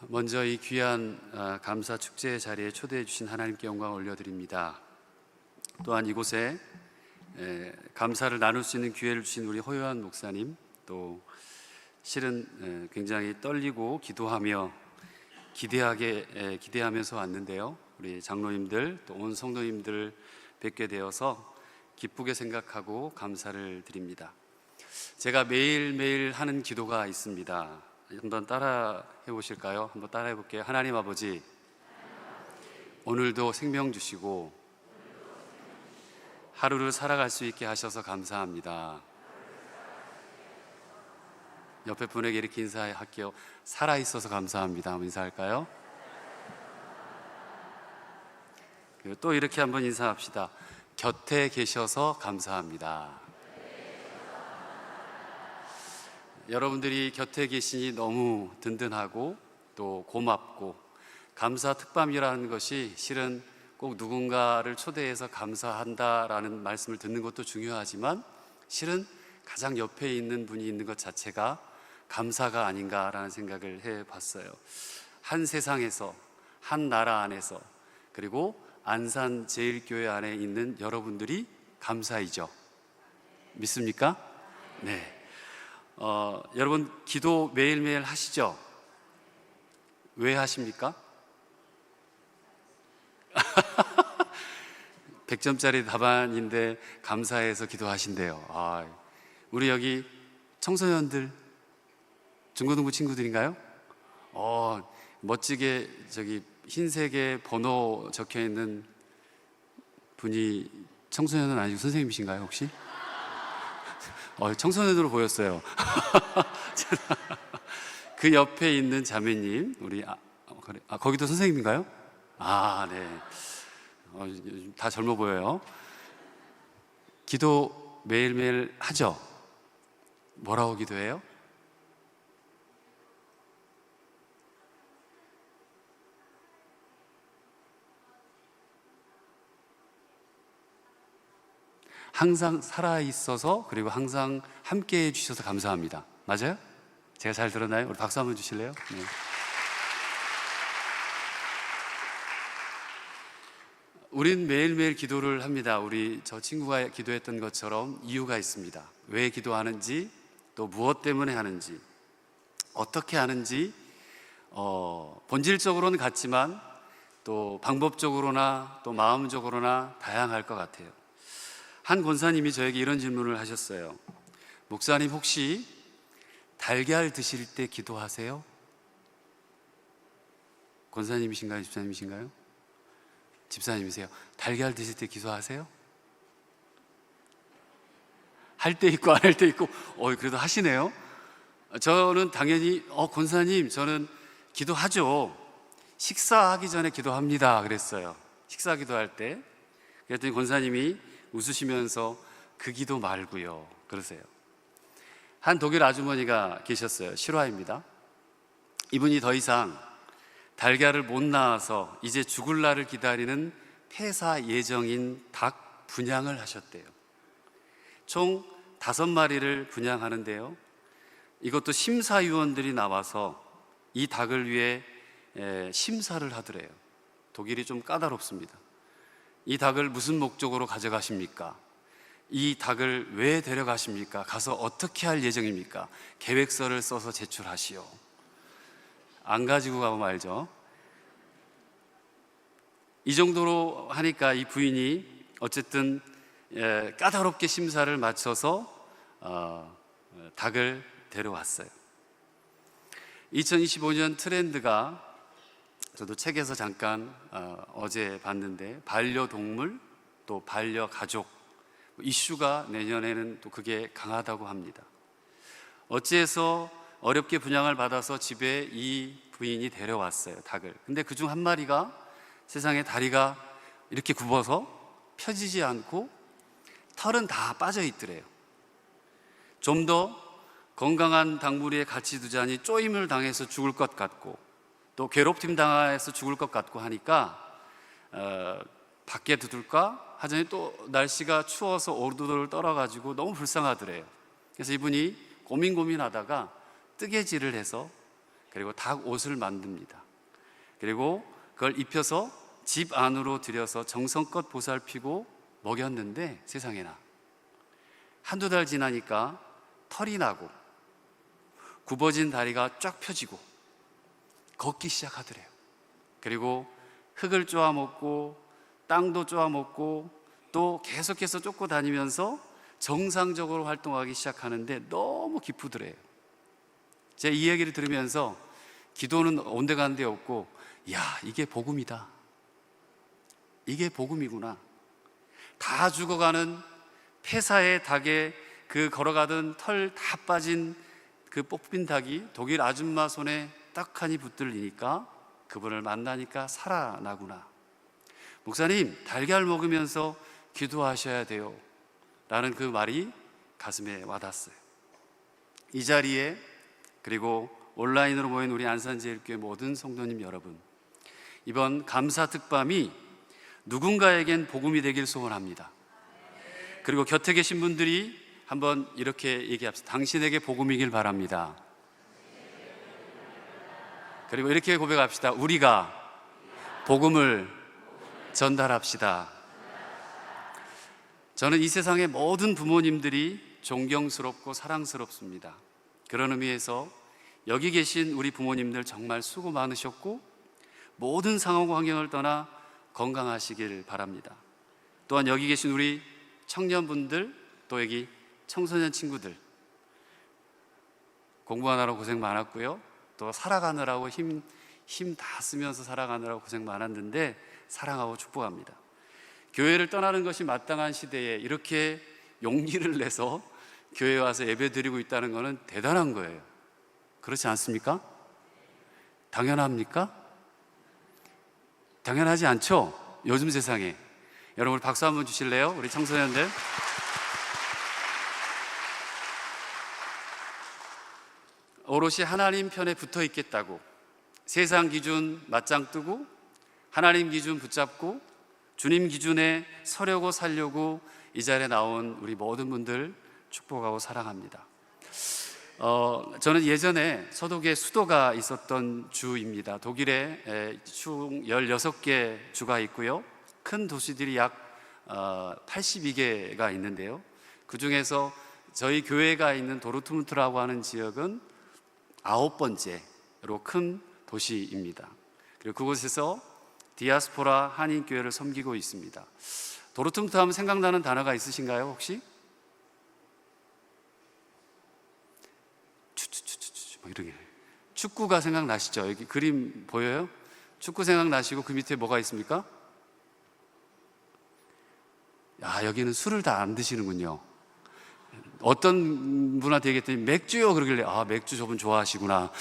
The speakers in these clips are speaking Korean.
먼저 이 귀한 감사 축제 자리에 초대해 주신 하나님께 영광을 올려드립니다. 또한 이곳에 감사를 나눌 수 있는 기회를 주신 우리 허요한 목사님, 또 실은 굉장히 떨리고 기도하며 기대하면서 왔는데요. 우리 장로님들 또 온 성도님들 뵙게 되어서 기쁘게 생각하고 감사를 드립니다. 제가 매일매일 하는 기도가 있습니다. 한번 따라 해보실까요? 한번 따라 해볼게요. 하나님 아버지, 오늘도 생명 주시고 하루를 살아갈 수 있게 하셔서 감사합니다. 옆에 분에게 이렇게 인사할게요. 살아있어서 감사합니다. 한번 인사할까요? 그리고 또 이렇게 한번 인사합시다. 곁에 계셔서 감사합니다. 여러분들이 곁에 계시니 너무 든든하고 또 고맙고, 감사 특밤이라는 것이 실은 꼭 누군가를 초대해서 감사한다라는 말씀을 듣는 것도 중요하지만 실은 가장 옆에 있는 분이 있는 것 자체가 감사가 아닌가라는 생각을 해봤어요. 한 세상에서, 한 나라 안에서, 그리고 안산제일교회 안에 있는 여러분들이 감사이죠. 믿습니까? 네. 여러분 기도 매일매일 하시죠? 왜 하십니까? 100점짜리 답안인데 감사해서 기도하신대요. 우리 여기 청소년들, 중고등부 친구들인가요? 멋지게 저기 흰색에 번호 적혀 있는 분이 청소년은 아니고 선생님이신가요 혹시? 청소년으로 보였어요. 그 옆에 있는 자매님, 우리 거기도 선생님인가요? 네. 다 젊어 보여요. 기도 매일매일 하죠? 뭐라고 기도해요? 항상 살아있어서, 그리고 항상 함께해 주셔서 감사합니다. 맞아요? 제가 잘 들었나요? 우리 박수 한번 주실래요? 네. 우린 매일매일 기도를 합니다. 저 친구가 기도했던 것처럼 이유가 있습니다. 왜 기도하는지, 또 무엇 때문에 하는지, 어떻게 하는지, 본질적으로는 같지만 또 방법적으로나 또 마음적으로나 다양할 것 같아요. 한 권사님이 저에게 이런 질문을 하셨어요. 목사님, 혹시 달걀 드실 때 기도하세요? 권사님이신가요? 집사님이신가요? 집사님이세요. 달걀 드실 때 기도하세요? 할 때 있고 안 할 때 있고, 그래도 하시네요. 저는 당연히 권사님, 저는 기도하죠. 식사하기 전에 기도합니다 그랬어요. 식사 기도할 때. 그랬더니 권사님이 웃으시면서 그 기도 말고요 그러세요. 한 독일 아주머니가 계셨어요. 실화입니다. 이분이 더 이상 달걀을 못 낳아서 이제 죽을 날을 기다리는 폐사 예정인 닭 분양을 하셨대요. 총 5마리를 분양하는데요, 이것도 심사위원들이 나와서 이 닭을 위해 심사를 하더래요. 독일이 좀 까다롭습니다. 이 닭을 무슨 목적으로 가져가십니까? 이 닭을 왜 데려가십니까? 가서 어떻게 할 예정입니까? 계획서를 써서 제출하시오. 안 가지고 가고 말죠. 이 정도로 하니까 이 부인이 어쨌든 까다롭게 심사를 마쳐서 닭을 데려왔어요. 2025년 트렌드가, 저도 책에서 잠깐 어제 봤는데, 반려동물 또 반려가족 이슈가 내년에는 또 그게 강하다고 합니다. 어찌해서 어렵게 분양을 받아서 집에 이 부인이 데려왔어요, 닭을. 근데 그중 한 마리가 세상에 다리가 이렇게 굽어서 펴지지 않고 털은 다 빠져 있더래요. 좀 더 건강한 닭무리에 같이 두자니 쪼임을 당해서 죽을 것 같고, 또 괴롭힘 당해서 죽을 것 같고 하니까 밖에 두둘까 하더니 또 날씨가 추워서 오르도를 떨어가지고 너무 불쌍하더래요. 그래서 이분이 고민하다가 뜨개질을 해서 그리고 닭 옷을 만듭니다. 그리고 그걸 입혀서 집 안으로 들여서 정성껏 보살피고 먹였는데, 세상에나 한두 달 지나니까 털이 나고 굽어진 다리가 쫙 펴지고 걷기 시작하더래요. 그리고 흙을 쪼아 먹고 땅도 쪼아 먹고 또 계속해서 쫓고 다니면서 정상적으로 활동하기 시작하는데 너무 기쁘더래요. 제가 이 얘기를 들으면서 기도는 온데간데 없고, 야, 이게 복음이다. 이게 복음이구나. 다 죽어가는 폐사의 닭에 그 걸어가던 털 다 빠진 그 뽑힌 닭이 독일 아줌마 손에 딱하니 붙들리니까 그분을 만나니까 살아나구나. 목사님, 달걀 먹으면서 기도하셔야 돼요 라는 그 말이 가슴에 와닿았어요. 이 자리에, 그리고 온라인으로 모인 우리 안산제일교회 모든 성도님 여러분, 이번 감사 특밤이 누군가에겐 복음이 되길 소원합니다. 그리고 곁에 계신 분들이 한번 이렇게 얘기합시다. 당신에게 복음이길 바랍니다. 그리고 이렇게 고백합시다. 우리가 복음을 전달합시다. 저는 이 세상의 모든 부모님들이 존경스럽고 사랑스럽습니다. 그런 의미에서 여기 계신 우리 부모님들 정말 수고 많으셨고 모든 상황 환경을 떠나 건강하시길 바랍니다. 또한 여기 계신 우리 청년분들, 또 여기 청소년 친구들, 공부하느라고 고생 많았고요. 또 살아가느라고 힘 다 쓰면서 살아가느라고 고생 많았는데 사랑하고 축복합니다. 교회를 떠나는 것이 마땅한 시대에 이렇게 용기를 내서 교회에 와서 예배 드리고 있다는 것은 대단한 거예요. 그렇지 않습니까? 당연합니까? 당연하지 않죠? 요즘 세상에. 여러분 박수 한번 주실래요? 우리 청소년들. 오롯이 하나님 편에 붙어 있겠다고 세상 기준 맞짱 뜨고 하나님 기준 붙잡고 주님 기준에 서려고 살려고 이 자리에 나온 우리 모든 분들 축복하고 사랑합니다. 저는 예전에 서독에 수도가 있었던 주입니다. 독일에 총 16개 주가 있고요. 큰 도시들이 약 82개가 있는데요. 그 중에서 저희 교회가 있는 도르트문트라고 하는 지역은 9번째로 큰 도시입니다. 그리고 그곳에서 디아스포라 한인교회를 섬기고 있습니다. 도르트문트 하면 생각나는 단어가 있으신가요, 혹시? 뭐 이런 게. 축구가 생각나시죠? 여기 그림 보여요? 축구 생각나시고 그 밑에 뭐가 있습니까? 야, 여기는 술을 다 안 드시는군요. 어떤 분한테 얘기했더니 맥주요 그러길래, 아, 맥주 저분 좋아하시구나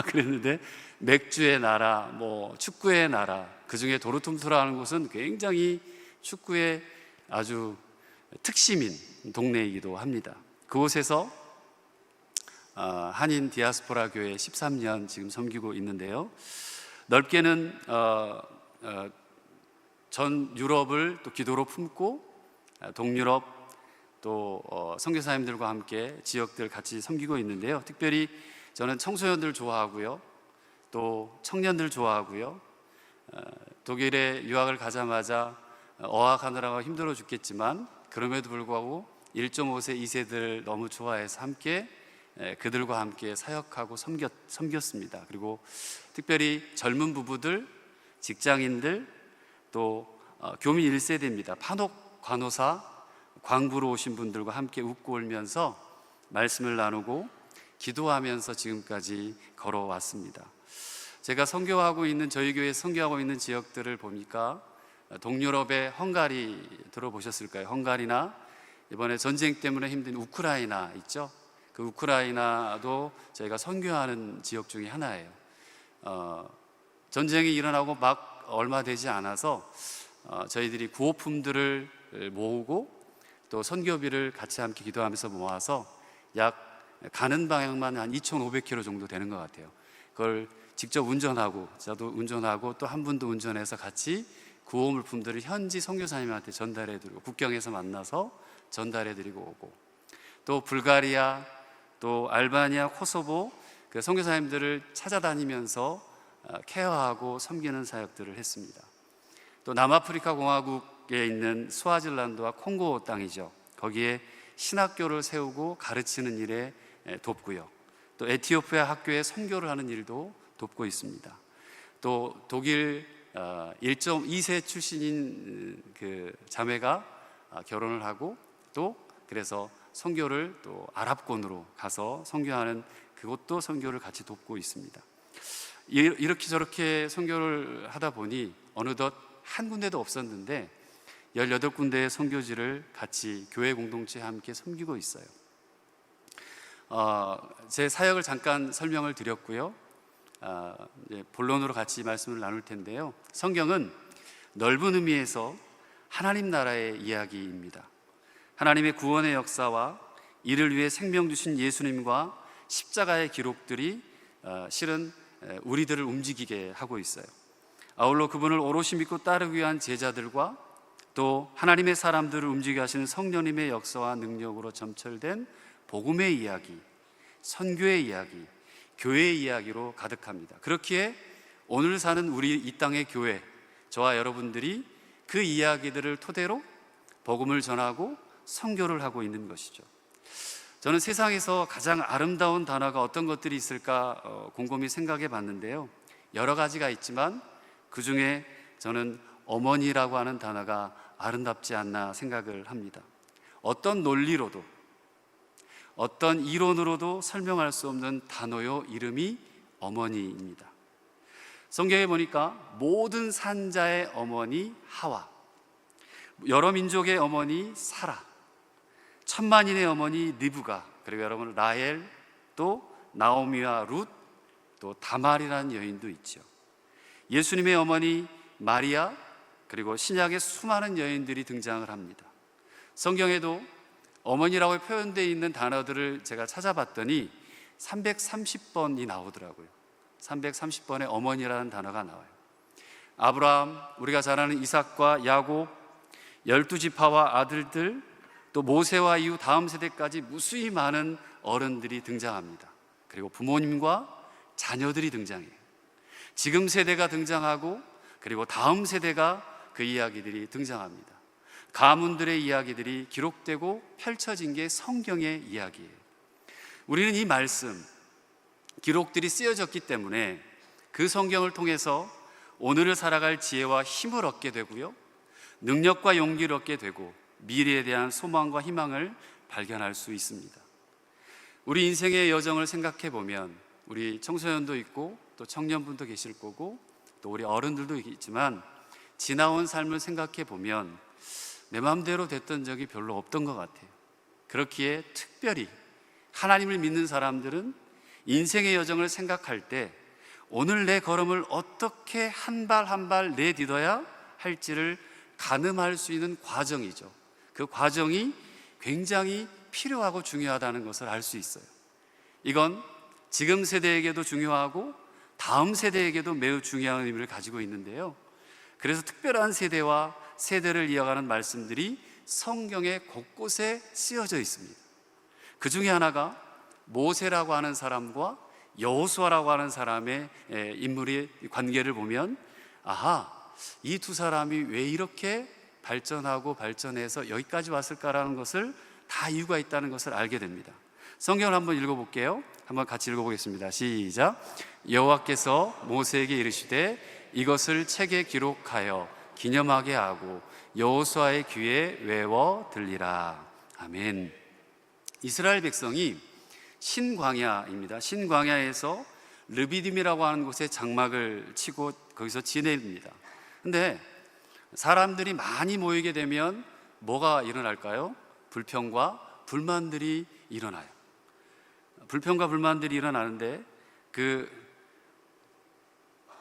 그랬는데, 맥주의 나라, 뭐 축구의 나라, 그 중에 도르트문트라는 곳은 굉장히 축구의 아주 특심인 동네이기도 합니다. 그곳에서 한인 디아스포라 교회 13년 지금 섬기고 있는데요. 넓게는 전 유럽을 또 기도로 품고 동유럽 또 선교사님들과 함께 지역들 같이 섬기고 있는데요. 특별히 저는 청소년들 좋아하고요, 또 청년들 좋아하고요. 독일에 유학을 가자마자 어학하느라고 힘들어 죽겠지만 그럼에도 불구하고 1.5세, 2세들 너무 좋아해서 함께 그들과 함께 사역하고 섬겼습니다. 그리고 특별히 젊은 부부들, 직장인들, 또 교민 1세대입니다. 판옥 간호사, 광부로 오신 분들과 함께 웃고 울면서 말씀을 나누고 기도하면서 지금까지 걸어왔습니다. 제가 선교하고 있는, 저희 교회 선교하고 있는 지역들을 보니까 동유럽의 헝가리 들어보셨을까요? 헝가리나 이번에 전쟁 때문에 힘든 우크라이나 있죠? 그 우크라이나도 저희가 선교하는 지역 중에 하나예요. 전쟁이 일어나고 막 얼마 되지 않아서 저희들이 구호품들을 모으고 또 선교비를 같이 함께 기도하면서 모아서 약 가는 방향만 한 2,500km 정도 되는 것 같아요. 그걸 직접 운전하고, 저도 운전하고 또 한 분도 운전해서 같이 구호 물품들을 현지 선교사님한테 전달해드리고, 국경에서 만나서 전달해드리고 오고, 또 불가리아, 또 알바니아, 코소보, 그 선교사님들을 찾아다니면서 케어하고 섬기는 사역들을 했습니다. 또 남아프리카 공화국에 있는 스와질란드와 콩고 땅이죠. 거기에 신학교를 세우고 가르치는 일에 돕고요. 또 에티오피아 학교에 선교를 하는 일도 돕고 있습니다. 또 독일 1.2세 출신인 그 자매가 결혼을 하고 또 그래서 선교를 또 아랍권으로 가서 선교하는 그것도 선교를 같이 돕고 있습니다. 이렇게 저렇게 선교를 하다 보니 어느덧 한 군데도 없었는데 18군데의 선교지를 같이 교회 공동체와 함께 섬기고 있어요. 제 사역을 잠깐 설명을 드렸고요. 이제 본론으로 같이 말씀을 나눌 텐데요. 성경은 넓은 의미에서 하나님 나라의 이야기입니다. 하나님의 구원의 역사와 이를 위해 생명 주신 예수님과 십자가의 기록들이 실은 우리들을 움직이게 하고 있어요. 아울러 그분을 오롯이 믿고 따르기 위한 제자들과 또 하나님의 사람들을 움직이게 하시는 성령님의 역사와 능력으로 점철된 복음의 이야기, 선교의 이야기, 교회의 이야기로 가득합니다. 그렇기에 오늘 사는 우리 이 땅의 교회, 저와 여러분들이 그 이야기들을 토대로 복음을 전하고 선교를 하고 있는 것이죠. 저는 세상에서 가장 아름다운 단어가 어떤 것들이 있을까 곰곰이 생각해 봤는데요. 여러 가지가 있지만 그 중에 저는 어머니라고 하는 단어가 아름답지 않나 생각을 합니다. 어떤 논리로도 어떤 이론으로도 설명할 수 없는 단어요 이름이 어머니입니다. 성경에 보니까 모든 산자의 어머니 하와, 여러 민족의 어머니 사라, 천만인의 어머니 리브가, 그리고 여러분 라헬, 또 나오미와 룻, 또 다말이라는 여인도 있죠. 예수님의 어머니 마리아, 그리고 신약의 수많은 여인들이 등장을 합니다. 성경에도 어머니라고 표현되어 있는 단어들을 제가 찾아봤더니 330번이 나오더라고요. 330번의 어머니라는 단어가 나와요. 아브라함, 우리가 잘 아는 이삭과 야곱, 12지파와 아들들, 또 모세와 이후 다음 세대까지 무수히 많은 어른들이 등장합니다. 그리고 부모님과 자녀들이 등장해요. 지금 세대가 등장하고 그리고 다음 세대가 그 이야기들이 등장합니다. 가문들의 이야기들이 기록되고 펼쳐진 게 성경의 이야기예요. 우리는 이 말씀, 기록들이 쓰여졌기 때문에 그 성경을 통해서 오늘을 살아갈 지혜와 힘을 얻게 되고요, 능력과 용기를 얻게 되고 미래에 대한 소망과 희망을 발견할 수 있습니다. 우리 인생의 여정을 생각해 보면 우리 청소년도 있고 또 청년분도 계실 거고 또 우리 어른들도 있지만 지나온 삶을 생각해 보면 내 마음대로 됐던 적이 별로 없던 것 같아요. 그렇기에 특별히 하나님을 믿는 사람들은 인생의 여정을 생각할 때 오늘 내 걸음을 어떻게 한 발 한 발 내딛어야 할지를 가늠할 수 있는 과정이죠. 그 과정이 굉장히 필요하고 중요하다는 것을 알 수 있어요. 이건 지금 세대에게도 중요하고 다음 세대에게도 매우 중요한 의미를 가지고 있는데요. 그래서 특별한 세대와 세대를 이어가는 말씀들이 성경의 곳곳에 쓰여져 있습니다. 그 중에 하나가 모세라고 하는 사람과 여호수아라고 하는 사람의 인물의 관계를 보면 아하, 이 두 사람이 왜 이렇게 발전하고 발전해서 여기까지 왔을까라는 것을 다 이유가 있다는 것을 알게 됩니다. 성경을 한번 읽어볼게요. 한번 같이 읽어보겠습니다. 시작. 여호와께서 모세에게 이르시되 이것을 책에 기록하여 기념하게 하고 여호수아의 귀에 외워 들리라. 아멘. 이스라엘 백성이 신광야입니다. 신광야에서 르비딤이라고 하는 곳에 장막을 치고 거기서 지냅니다. 근데 사람들이 많이 모이게 되면 뭐가 일어날까요? 불평과 불만들이 일어나요. 불평과 불만들이 일어나는데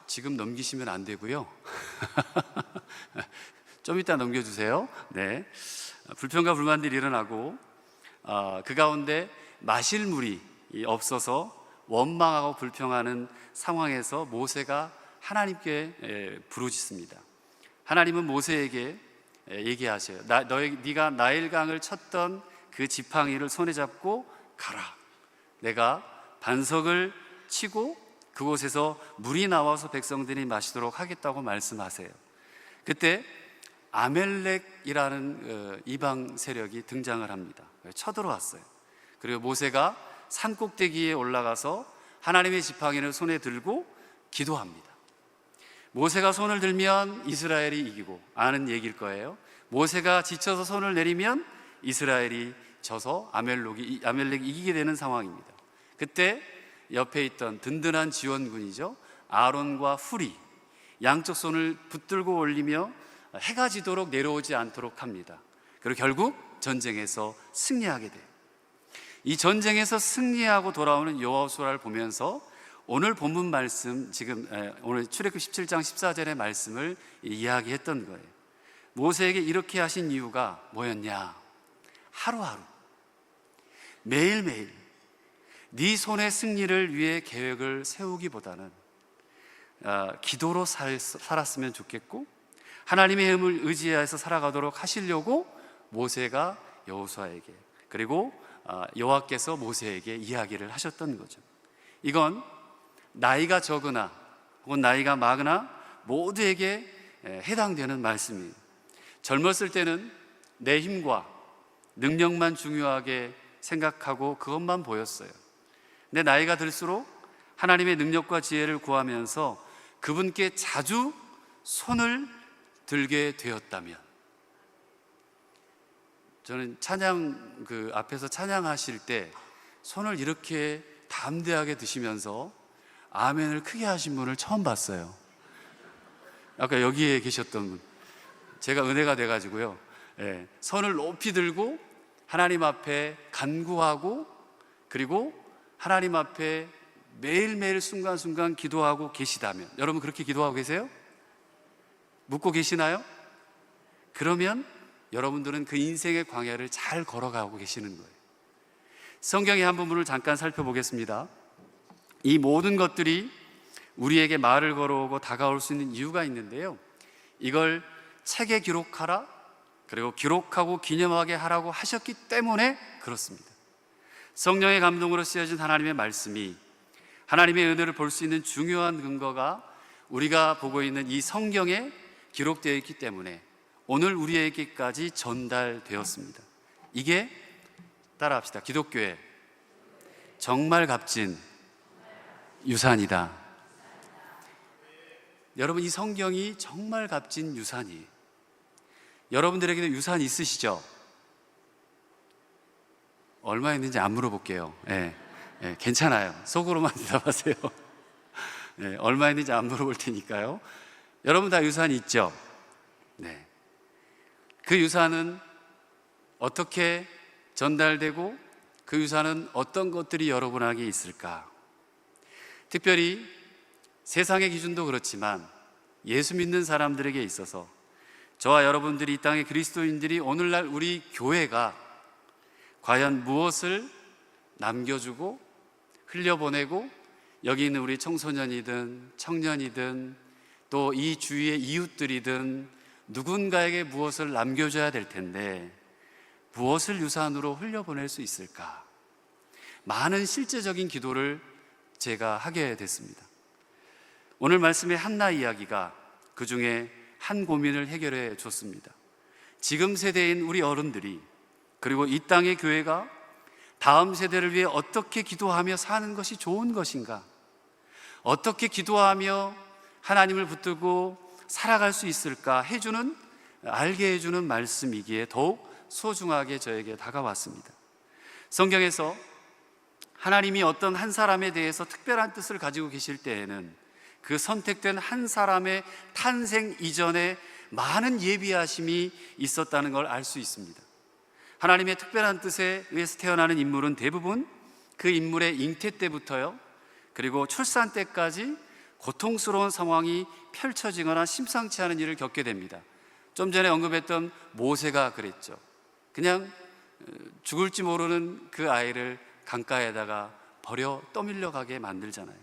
지금 넘기시면 안 되고요. 좀 이따 넘겨주세요. 네. 불평과 불만들이 일어나고 그 가운데 마실 물이 없어서 원망하고 불평하는 상황에서 모세가 하나님께 부르짖습니다. 하나님은 모세에게 얘기하셔요. 네가 나일강을 쳤던 그 지팡이를 손에 잡고 가라. 내가 반석을 치고 그곳에서 물이 나와서 백성들이 마시도록 하겠다고 말씀하세요. 그때 아멜렉이라는 이방 세력이 등장을 합니다. 쳐들어왔어요. 그리고 모세가 산 꼭대기에 올라가서 하나님의 지팡이를 손에 들고 기도합니다. 모세가 손을 들면 이스라엘이 이기고, 아는 얘기일 거예요. 모세가 지쳐서 손을 내리면 이스라엘이 져서 아멜렉이 이기게 되는 상황입니다. 그때 옆에 있던 든든한 지원군이죠, 아론과 훌이 양쪽 손을 붙들고 올리며 해가 지도록 내려오지 않도록 합니다. 그리고 결국 전쟁에서 승리하게 돼요. 이 전쟁에서 승리하고 돌아오는 여호수아를 보면서 오늘 본문 말씀, 지금 오늘 출애굽 17장 14절의 말씀을 이야기했던 거예요. 모세에게 이렇게 하신 이유가 뭐였냐? 하루하루, 매일매일 네 손의 승리를 위해 계획을 세우기보다는 기도로 살았으면 좋겠고, 하나님의 힘을 의지해서 살아가도록 하시려고 모세가 여호수아에게, 그리고 여호와께서 모세에게 이야기를 하셨던 거죠. 이건 나이가 적으나 혹은 나이가 많으나 모두에게 해당되는 말씀이에요. 젊었을 때는 내 힘과 능력만 중요하게 생각하고 그것만 보였어요. 근데 나이가 들수록 하나님의 능력과 지혜를 구하면서 그분께 자주 손을 들게 되었다면, 저는 찬양 앞에서 찬양하실 때 손을 이렇게 담대하게 드시면서 아멘을 크게 하신 분을 처음 봤어요. 아까 여기에 계셨던 분, 제가 은혜가 돼가지고요, 손을 높이 들고 하나님 앞에 간구하고, 그리고 하나님 앞에 매일매일 순간순간 기도하고 계시다면, 여러분 그렇게 기도하고 계세요? 묻고 계시나요? 그러면 여러분들은 그 인생의 광야를 잘 걸어가고 계시는 거예요. 성경의 한 부분을 잠깐 살펴보겠습니다. 이 모든 것들이 우리에게 말을 걸어오고 다가올 수 있는 이유가 있는데요, 이걸 책에 기록하라, 그리고 기록하고 기념하게 하라고 하셨기 때문에 그렇습니다. 성령의 감동으로 쓰여진 하나님의 말씀이, 하나님의 은혜를 볼 수 있는 중요한 근거가 우리가 보고 있는 이 성경에 기록되어 있기 때문에 오늘 우리에게까지 전달되었습니다. 이게, 따라합시다, 기독교의 정말 값진 유산이다. 여러분, 이 성경이 정말 값진 유산이에요. 여러분들에게도 유산 있으시죠? 얼마 있는지 안 물어볼게요. 괜찮아요. 속으로만 대답하세요. 얼마 있는지 안 물어볼 테니까요. 여러분 다 유산이 있죠? 네. 그 유산은 어떻게 전달되고, 그 유산은 어떤 것들이 여러분에게 있을까? 특별히 세상의 기준도 그렇지만 예수 믿는 사람들에게 있어서, 저와 여러분들이 이 땅의 그리스도인들이 오늘날 우리 교회가 과연 무엇을 남겨주고 흘려보내고, 여기 있는 우리 청소년이든 청년이든 또 이 주위의 이웃들이든 누군가에게 무엇을 남겨줘야 될 텐데 무엇을 유산으로 흘려보낼 수 있을까? 많은 실제적인 기도를 제가 하게 됐습니다. 오늘 말씀의 한나 이야기가 그 중에 한 고민을 해결해 줬습니다. 지금 세대인 우리 어른들이, 그리고 이 땅의 교회가 다음 세대를 위해 어떻게 기도하며 사는 것이 좋은 것인가, 어떻게 기도하며 하나님을 붙들고 살아갈 수 있을까 알게 해주는 말씀이기에 더욱 소중하게 저에게 다가왔습니다. 성경에서 하나님이 어떤 한 사람에 대해서 특별한 뜻을 가지고 계실 때에는 그 선택된 한 사람의 탄생 이전에 많은 예비하심이 있었다는 걸 알 수 있습니다. 하나님의 특별한 뜻에 의해서 태어나는 인물은 대부분 그 인물의 잉태 때부터요, 그리고 출산 때까지 고통스러운 상황이 펼쳐지거나 심상치 않은 일을 겪게 됩니다. 좀 전에 언급했던 모세가 그랬죠. 그냥 죽을지 모르는 그 아이를 강가에다가 버려 떠밀려 가게 만들잖아요.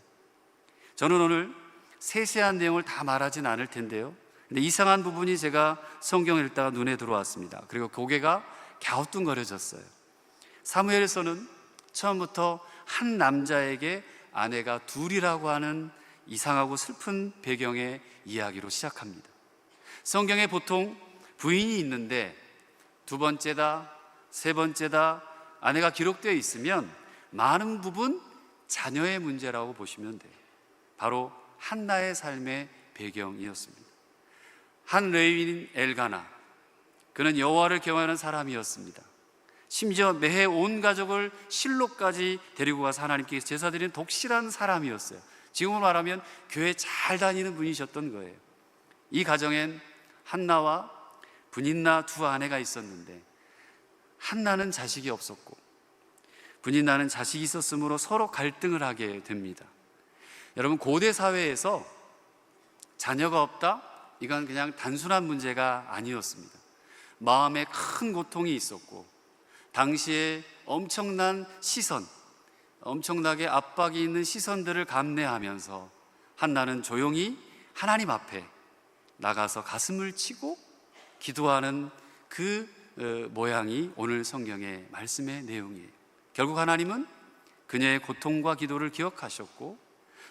저는 오늘 세세한 내용을 다 말하진 않을 텐데요, 근데 이상한 부분이 제가 성경을 읽다가 눈에 들어왔습니다. 그리고 고개가 갸우뚱거려졌어요. 사무엘에서는 처음부터 한 남자에게 아내가 둘이라고 하는 이상하고 슬픈 배경의 이야기로 시작합니다. 성경에 보통 부인이 있는데 두 번째다, 세 번째다 아내가 기록되어 있으면 많은 부분 자녀의 문제라고 보시면 돼요. 바로 한나의 삶의 배경이었습니다. 한 레위인 엘가나, 그는 여호와를 경외하는 사람이었습니다. 심지어 매해 온 가족을 실로까지 데리고 가서 하나님께 제사 드리는 독실한 사람이었어요. 지금으로 말하면 교회 잘 다니는 분이셨던 거예요. 이 가정엔 한나와 브닌나 두 아내가 있었는데, 한나는 자식이 없었고 브닌나는 자식이 있었으므로 서로 갈등을 하게 됩니다. 여러분, 고대 사회에서 자녀가 없다? 이건 그냥 단순한 문제가 아니었습니다. 마음에 큰 고통이 있었고, 당시에 엄청난 시선, 엄청나게 압박이 있는 시선들을 감내하면서 한나는 조용히 하나님 앞에 나가서 가슴을 치고 기도하는 그 모양이 오늘 성경의 말씀의 내용이에요. 결국 하나님은 그녀의 고통과 기도를 기억하셨고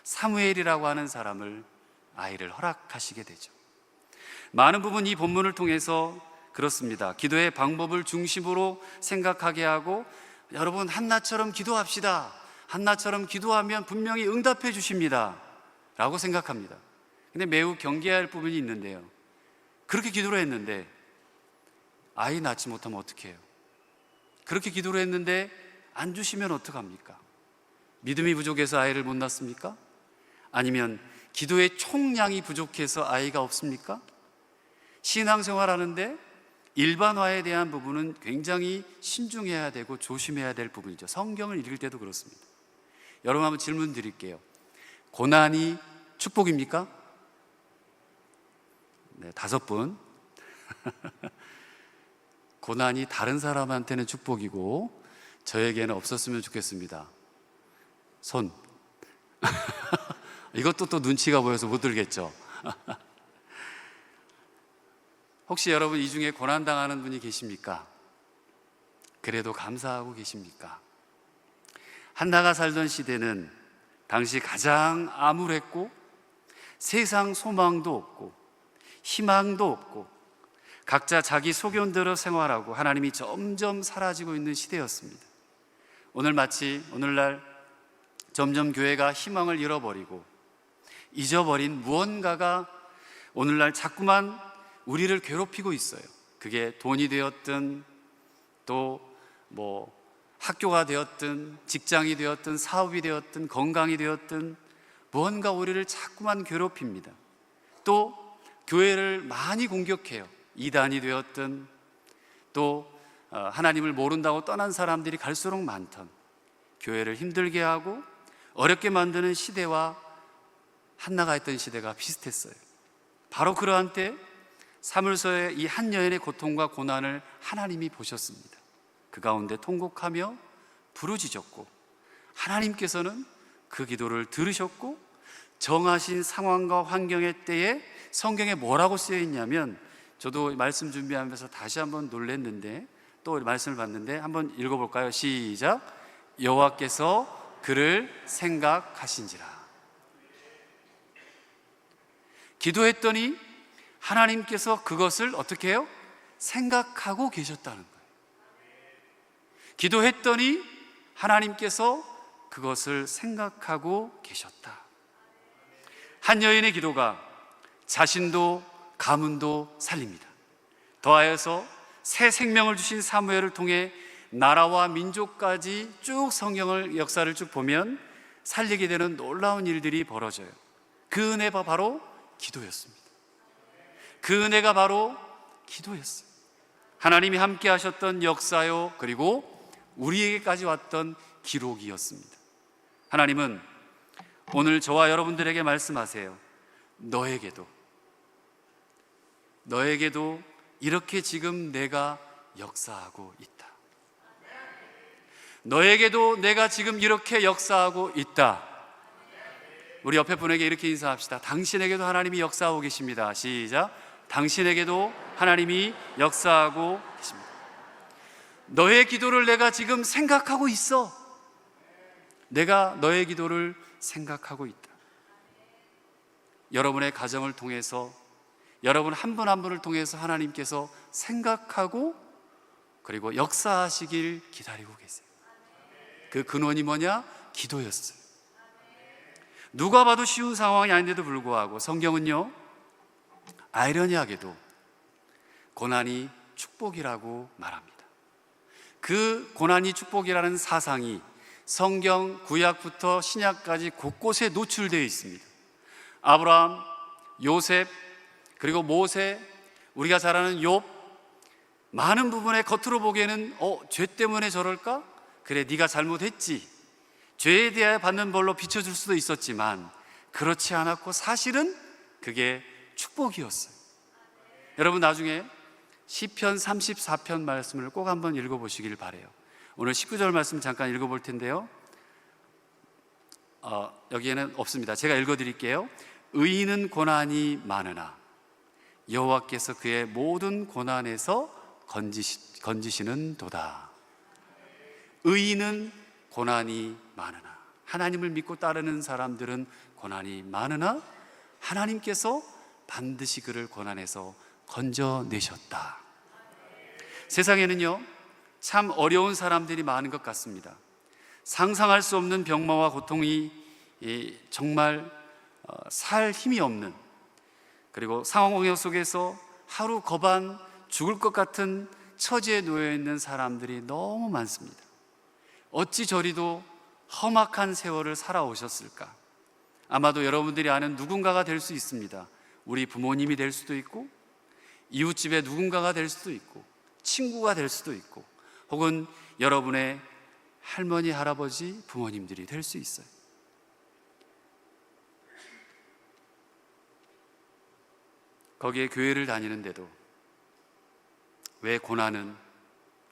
사무엘이라고 하는 사람을, 아이를 허락하시게 되죠. 많은 부분 이 본문을 통해서 그렇습니다. 기도의 방법을 중심으로 생각하게 하고, 여러분 한나처럼 기도합시다, 한나처럼 기도하면 분명히 응답해 주십니다 라고 생각합니다. 근데 매우 경계해야 할 부분이 있는데요, 그렇게 기도를 했는데 아이 낳지 못하면 어떻게 해요? 그렇게 기도를 했는데 안 주시면 어떡합니까? 믿음이 부족해서 아이를 못 낳습니까? 아니면 기도의 총량이 부족해서 아이가 없습니까? 신앙생활 하는데 일반화에 대한 부분은 굉장히 신중해야 되고 조심해야 될 부분이죠. 성경을 읽을 때도 그렇습니다. 여러분, 한번 질문 드릴게요. 고난이 축복입니까? 네, 5분. 고난이 다른 사람한테는 축복이고 저에게는 없었으면 좋겠습니다. 손. 이것도 또 눈치가 보여서 못 들겠죠. 혹시 여러분 이 중에 고난당하는 분이 계십니까? 그래도 감사하고 계십니까? 한나가 살던 시대는 당시 가장 암울했고 세상 소망도 없고 희망도 없고 각자 자기 소견대로 생활하고 하나님이 점점 사라지고 있는 시대였습니다. 오늘날 점점 교회가 희망을 잃어버리고 잊어버린 무언가가 오늘날 자꾸만 우리를 괴롭히고 있어요. 그게 돈이 되었든 또 학교가 되었든 직장이 되었든 사업이 되었든 건강이 되었든 무언가 우리를 자꾸만 괴롭힙니다. 또 교회를 많이 공격해요. 이단이 되었든 또 하나님을 모른다고 떠난 사람들이 갈수록 많던, 교회를 힘들게 하고 어렵게 만드는 시대와 한나가 있던 시대가 비슷했어요. 바로 그러한 때 사무엘서의 이 한 여인의 고통과 고난을 하나님이 보셨습니다. 그 가운데 통곡하며 부르짖었고 하나님께서는 그 기도를 들으셨고 정하신 상황과 환경의 때에 성경에 뭐라고 쓰여 있냐면, 저도 말씀 준비하면서 다시 한번 놀랐는데 또 말씀을 봤는데 한번 읽어볼까요? 시작. 여호와께서 그를 생각하신지라. 기도했더니 하나님께서 그것을 어떻게 해요? 생각하고 계셨다는 거예요. 기도했더니 하나님께서 그것을 생각하고 계셨다. 한 여인의 기도가 자신도 가문도 살립니다. 더하여서 새 생명을 주신 사무엘을 통해 나라와 민족까지 쭉 성경을 역사를 쭉 보면 살리게 되는 놀라운 일들이 벌어져요. 그 은혜가 바로 기도였습니다. 그 은혜가 바로 기도였어요. 하나님이 함께 하셨던 역사요, 그리고 우리에게까지 왔던 기록이었습니다. 하나님은 오늘 저와 여러분들에게 말씀하세요. 너에게도 이렇게 지금 내가 역사하고 있다. 너에게도 내가 지금 이렇게 역사하고 있다. 우리 옆에 분에게 이렇게 인사합시다. 당신에게도 하나님이 역사하고 계십니다. 시작. 당신에게도 하나님이 역사하고 계십니다. 너의 기도를 내가 지금 생각하고 있어. 내가 너의 기도를 생각하고 있다. 여러분의 가정을 통해서, 여러분 한 분 한 분을 통해서 하나님께서 생각하고 그리고 역사하시길 기다리고 계세요. 그 근원이 뭐냐? 기도였어요. 누가 봐도 쉬운 상황이 아닌데도 불구하고 성경은요, 아이러니하게도 고난이 축복이라고 말합니다. 그 고난이 축복이라는 사상이 성경 구약부터 신약까지 곳곳에 노출되어 있습니다. 아브라함, 요셉, 그리고 모세, 우리가 잘 아는 욥, 많은 부분에 겉으로 보기에는 죄 때문에 저럴까? 그래, 네가 잘못했지. 죄에 대하여 받는 벌로 비춰줄 수도 있었지만 그렇지 않았고 사실은 그게 축복이었어요. 여러분 나중에 시편 34편 말씀을 꼭 한번 읽어보시길 바라요. 오늘 19절 말씀 잠깐 읽어볼 텐데요, 여기에는 없습니다. 제가 읽어드릴게요. 의인은 고난이 많으나 여호와께서 그의 모든 고난에서 건지시는 도다. 의인은 고난이 많으나, 하나님을 믿고 따르는 사람들은 고난이 많으나 하나님께서 반드시 그를 고난에서 건져내셨다. 세상에는요, 참 어려운 사람들이 많은 것 같습니다. 상상할 수 없는 병마와 고통이 정말 살 힘이 없는, 그리고 상황 속에서 하루 거반 죽을 것 같은 처지에 놓여 있는 사람들이 너무 많습니다. 어찌 저리도 험악한 세월을 살아오셨을까? 아마도 여러분들이 아는 누군가가 될 수 있습니다. 우리 부모님이 될 수도 있고, 이웃집의 누군가가 될 수도 있고, 친구가 될 수도 있고, 혹은 여러분의 할머니, 할아버지, 부모님들이 될 수 있어요. 거기에 교회를 다니는데도 왜 고난은,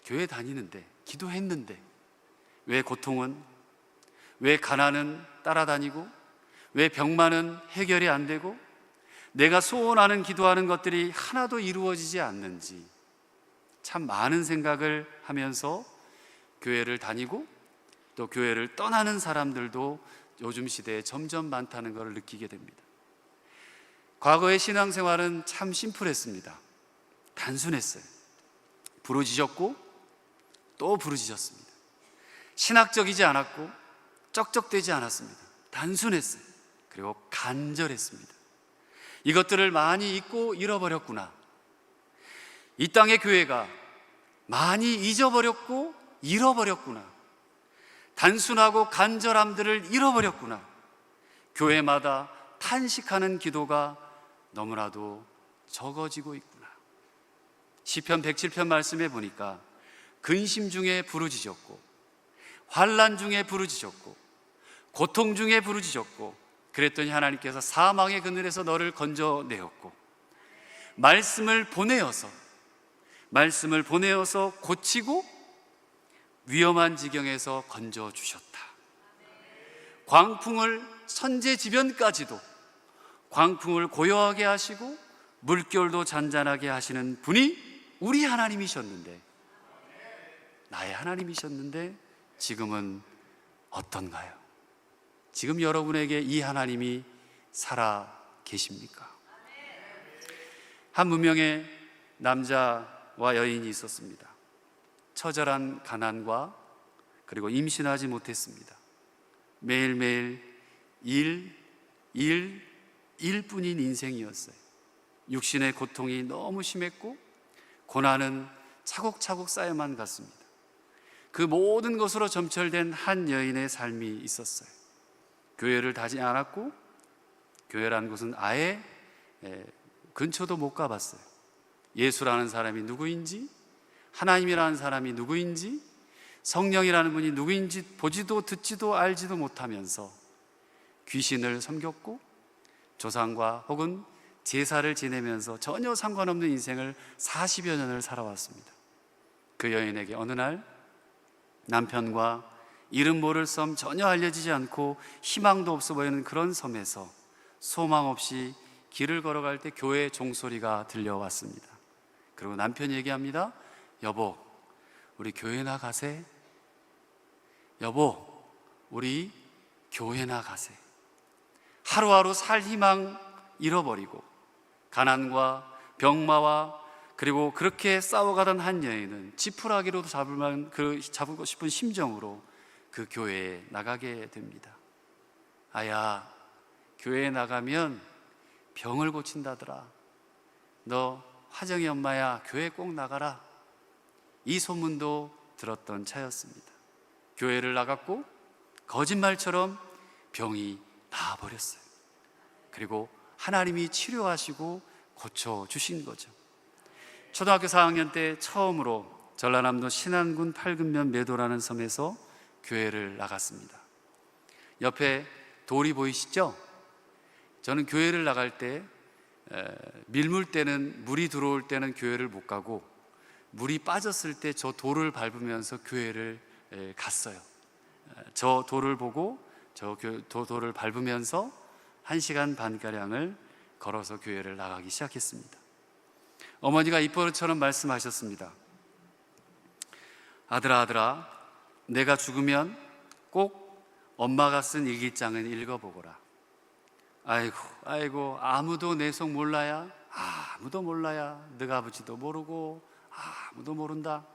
교회 다니는데, 기도했는데 왜 고통은, 왜 가난은 따라다니고, 왜 병만은 해결이 안 되고, 내가 소원하는 기도하는 것들이 하나도 이루어지지 않는지 참 많은 생각을 하면서 교회를 다니고 또 교회를 떠나는 사람들도 요즘 시대에 점점 많다는 것을 느끼게 됩니다. 과거의 신앙생활은 참 심플했습니다. 단순했어요. 부르짖었고 또 부르짖었습니다. 신학적이지 않았고 쩍쩍대지 않았습니다. 단순했어요. 그리고 간절했습니다. 이것들을 많이 잊고 잃어버렸구나. 이 땅의 교회가 많이 잊어버렸고 잃어버렸구나. 단순하고 간절함들을 잃어버렸구나. 교회마다 탄식하는 기도가 너무나도 적어지고 있구나. 시편 107편 말씀에 보니까 근심 중에 부르짖었고, 환난 중에 부르짖었고, 고통 중에 부르짖었고, 그랬더니 하나님께서 사망의 그늘에서 너를 건져내었고, 말씀을 보내어서 고치고 위험한 지경에서 건져주셨다. 광풍을, 천재지변까지도 광풍을 고요하게 하시고 물결도 잔잔하게 하시는 분이 우리 하나님이셨는데, 나의 하나님이셨는데 지금은 어떤가요? 지금 여러분에게 이 하나님이 살아 계십니까? 한 무명의 남자와 여인이 있었습니다. 처절한 가난과 그리고 임신하지 못했습니다. 매일매일 일뿐인 인생이었어요. 육신의 고통이 너무 심했고 고난은 차곡차곡 쌓여만 갔습니다. 그 모든 것으로 점철된 한 여인의 삶이 있었어요. 교회를 다니지 않았고, 교회라는 곳은 아예 근처도 못 가봤어요. 예수라는 사람이 누구인지, 하나님이라는 사람이 누구인지, 성령이라는 분이 누구인지 보지도 듣지도 알지도 못하면서 귀신을 섬겼고 조상과 혹은 제사를 지내면서 전혀 상관없는 인생을 40여 년을 살아왔습니다. 그 여인에게 어느 날 남편과 이름 모를 섬, 전혀 알려지지 않고 희망도 없어 보이는 그런 섬에서 소망 없이 길을 걸어갈 때 교회 종소리가 들려왔습니다. 그리고 남편이 얘기합니다. 여보, 우리 교회나 가세? 여보, 우리 교회나 가세. 하루하루 살 희망 잃어버리고 가난과 병마와 그리고 그렇게 싸워가던 한 여인은 지푸라기로도 잡고 싶은 심정으로 그 교회에 나가게 됩니다. 아야, 교회에 나가면 병을 고친다더라. 너 화정이 엄마야, 교회 꼭 나가라. 이 소문도 들었던 차였습니다. 교회를 나갔고 거짓말처럼 병이 나아버렸어요. 그리고 하나님이 치료하시고 고쳐주신 거죠. 초등학교 4학년 때 처음으로 전라남도 신안군 팔근면 매도라는 섬에서 교회를 나갔습니다. 옆에 돌이 보이시죠? 저는 교회를 나갈 때 밀물 때는, 물이 들어올 때는 교회를 못 가고 물이 빠졌을 때 저 돌을 밟으면서 교회를 갔어요. 저 돌을 보고 저 돌을 밟으면서 1시간 반가량을 걸어서 교회를 나가기 시작했습니다. 어머니가 입버릇처럼 말씀하셨습니다. 아들아, 내가 죽으면 꼭 엄마가 쓴 일기장을 읽어보거라. 아이고, 아무도 내 속 몰라야? 아무도 몰라야. 너가 아버지도 모르고 아무도 모른다.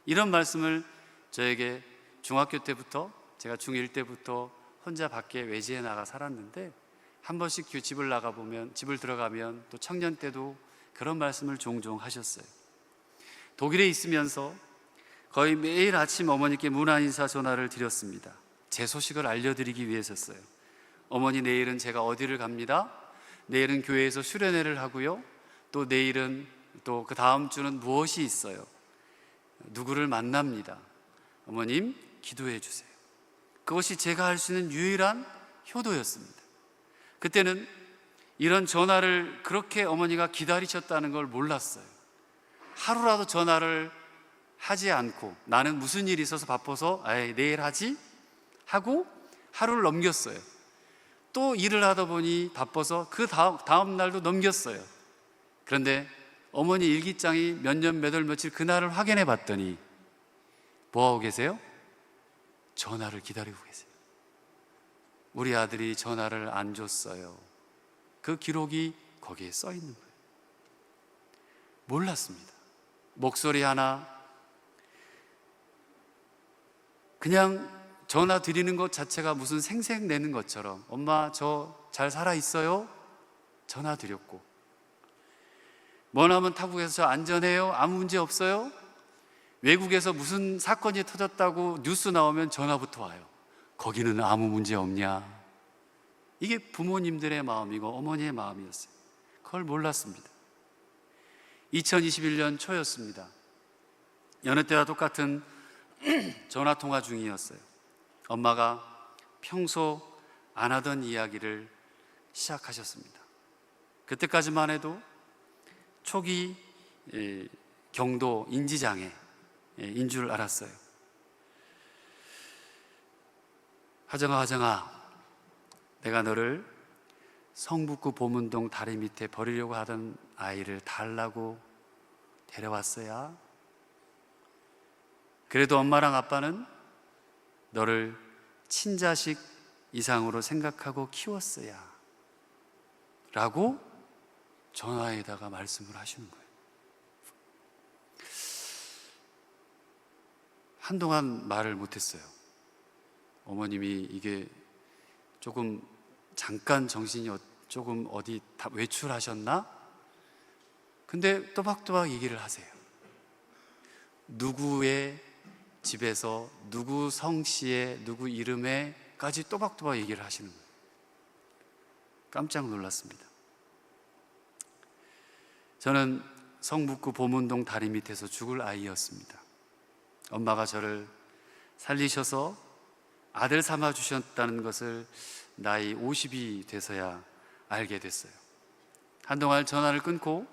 이런 말씀을 저에게 중학교 때부터, 제가 중1 때부터 혼자 밖에 외지에 나가 살았는데, 한 번씩 집을 들어가면 또 청년 때도 그런 말씀을 종종 하셨어요. 독일에 있으면서 거의 매일 아침 어머니께 문화 인사 전화를 드렸습니다. 제 소식을 알려드리기 위해서였어요. 어머니, 내일은 제가 어디를 갑니다. 내일은 교회에서 수련회를 하고요. 또 내일은, 또 그 다음 주는 무엇이 있어요. 누구를 만납니다. 어머님, 기도해 주세요. 그것이 제가 할 수 있는 유일한 효도였습니다. 그때는 이런 전화를 그렇게 어머니가 기다리셨다는 걸 몰랐어요. 하루라도 전화를 하지 않고 나는 무슨 일이 있어서 바빠서 내일 하지? 하고 하루를 넘겼어요. 또 일을 하다 보니 바빠서 그 다음 날도 넘겼어요. 그런데 어머니 일기장이 몇 년 몇 월 며칠 그날을 확인해 봤더니 뭐하고 계세요? 전화를 기다리고 계세요. 우리 아들이 전화를 안 줬어요. 그 기록이 거기에 써 있는 거예요. 몰랐습니다. 목소리 하나, 그냥 전화 드리는 것 자체가 무슨 생색 내는 것처럼, 엄마 저 잘 살아있어요? 전화 드렸고, 머나먼 타국에서 저 안전해요? 아무 문제 없어요? 외국에서 무슨 사건이 터졌다고 뉴스 나오면 전화부터 와요. 거기는 아무 문제 없냐? 이게 부모님들의 마음이고 어머니의 마음이었어요. 그걸 몰랐습니다. 2021년 초였습니다. 여느 때와 똑같은 전화통화 중이었어요. 엄마가 평소 안 하던 이야기를 시작하셨습니다. 그때까지만 해도 초기 경도 인지장애인 줄 알았어요. 하정아, 내가 너를 성북구 보문동 다리 밑에 버리려고 하던 아이를 달라고 데려왔어야. 그래도 엄마랑 아빠는 너를 친자식 이상으로 생각하고 키웠어야 라고 전화에다가 말씀을 하시는 거예요. 한동안 말을 못했어요. 어머님이 이게 조금 잠깐 정신이 조금 어디 외출하셨나? 근데 또박또박 얘기를 하세요. 누구의 집에서 누구 성씨에 누구 이름에까지 또박또박 얘기를 하시는 거예요. 깜짝 놀랐습니다. 저는 성북구 보문동 다리 밑에서 죽을 아이였습니다. 엄마가 저를 살리셔서 아들 삼아 주셨다는 것을 나이 50이 돼서야 알게 됐어요. 한동안 전화를 끊고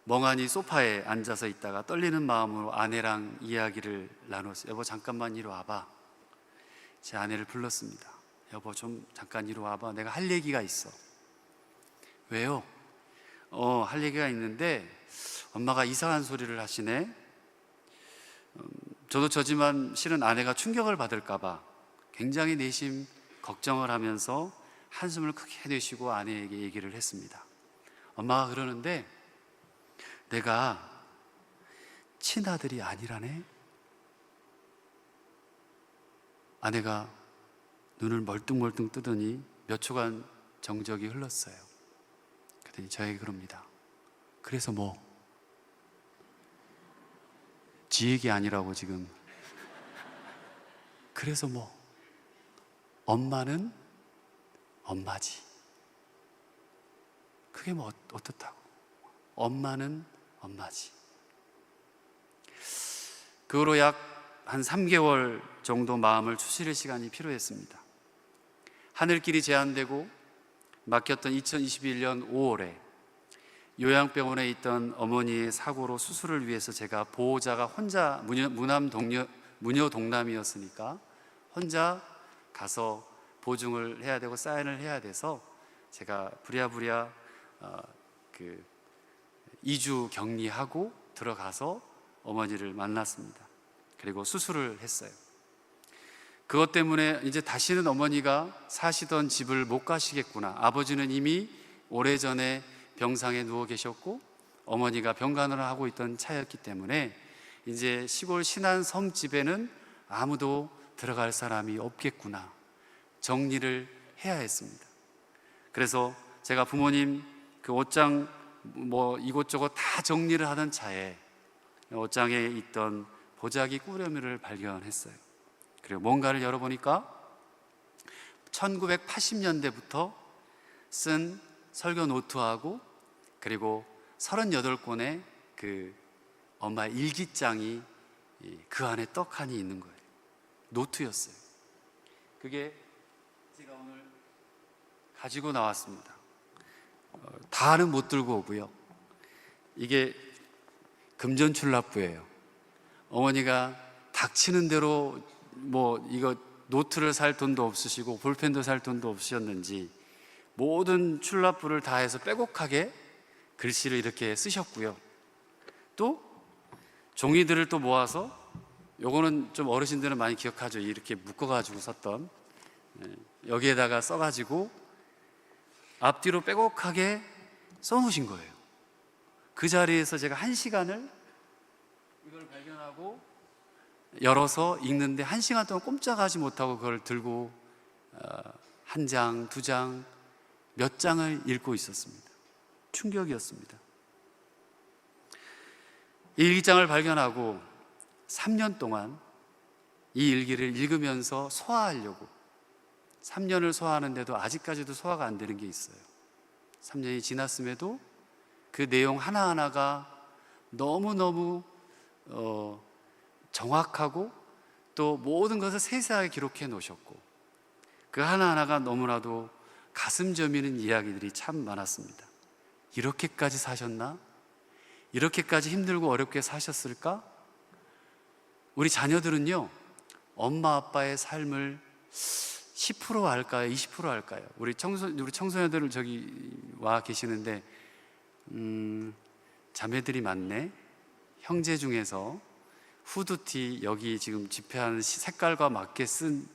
멍하니 소파에 앉아서 있다가 떨리는 마음으로 아내랑 이야기를 나눴어요. 여보, 잠깐만 이리 와봐. 제 아내를 불렀습니다. 여보, 좀 잠깐 이리 와봐. 내가 할 얘기가 있어. 왜요? 할 얘기가 있는데 엄마가 이상한 소리를 하시네. 저도 저지만 실은 아내가 충격을 받을까 봐 굉장히 내심 걱정을 하면서 한숨을 크게 내쉬고 아내에게 얘기를 했습니다. 엄마가 그러는데 내가 친아들이 아니라네? 아내가 눈을 멀뚱멀뚱 뜨더니 몇 초간 정적이 흘렀어요. 그랬더니 저에게 그럽니다. 그래서 뭐? 지 얘기 아니라고 지금. 그래서 뭐? 엄마는 엄마지. 그게 뭐 어떻다고? 엄마는 엄마지. 그 후로 약 한 3개월 정도 마음을 추스릴 시간이 필요했습니다. 하늘길이 제한되고 막혔던 2021년 5월에 요양병원에 있던 어머니의 사고로 수술을 위해서 제가 보호자가 혼자 무녀 동남이었으니까 혼자 가서 보증을 해야 되고 사인을 해야 돼서 제가 부랴부랴 2주 격리하고 들어가서 어머니를 만났습니다. 그리고 수술을 했어요. 그것 때문에 이제 다시는 어머니가 사시던 집을 못 가시겠구나. 아버지는 이미 오래전에 병상에 누워 계셨고 어머니가 병간호를 하고 있던 차였기 때문에 이제 시골 신안 섬집에는 아무도 들어갈 사람이 없겠구나. 정리를 해야 했습니다. 그래서 제가 부모님 그 옷장 이곳저곳 다 정리를 하던 차에 옷장에 있던 보자기 꾸러미를 발견했어요. 그리고 뭔가를 열어보니까 1980년대부터 쓴 설교 노트하고 그리고 38권의 그 엄마의 일기장이 그 안에 떡하니 있는 거예요. 노트였어요. 그게 제가 오늘 가지고 나왔습니다. 다는 못 들고 오고요. 이게 금전출납부예요. 어머니가 닥치는 대로 이거 노트를 살 돈도 없으시고 볼펜도 살 돈도 없으셨는지 모든 출납부를 다 해서 빼곡하게 글씨를 이렇게 쓰셨고요. 또 종이들을 또 모아서 요거는 좀 어르신들은 많이 기억하죠. 이렇게 묶어가지고 썼던 여기에다가 써가지고 앞뒤로 빼곡하게 써놓으신 거예요. 그 자리에서 제가 1시간을 이걸 발견하고 열어서 읽는데 1시간 동안 꼼짝하지 못하고 그걸 들고 1장, 2장, 몇 장을 읽고 있었습니다. 충격이었습니다. 이 일기장을 발견하고 3년 동안 이 일기를 읽으면서 소화하려고 3년을 소화하는데도 아직까지도 소화가 안 되는 게 있어요. 3년이 지났음에도 그 내용 하나하나가 너무너무 정확하고 또 모든 것을 세세하게 기록해 놓으셨고 그 하나하나가 너무나도 가슴 저미는 이야기들이 참 많았습니다. 이렇게까지 사셨나? 이렇게까지 힘들고 어렵게 사셨을까? 우리 자녀들은요, 엄마 아빠의 삶을 10% 알까요? 20% 알까요? 우리 청소년들 저기 와 계시는데 자매들이 많네. 형제 중에서 후드티 여기 지금 집회하는 색깔과 맞게 쓴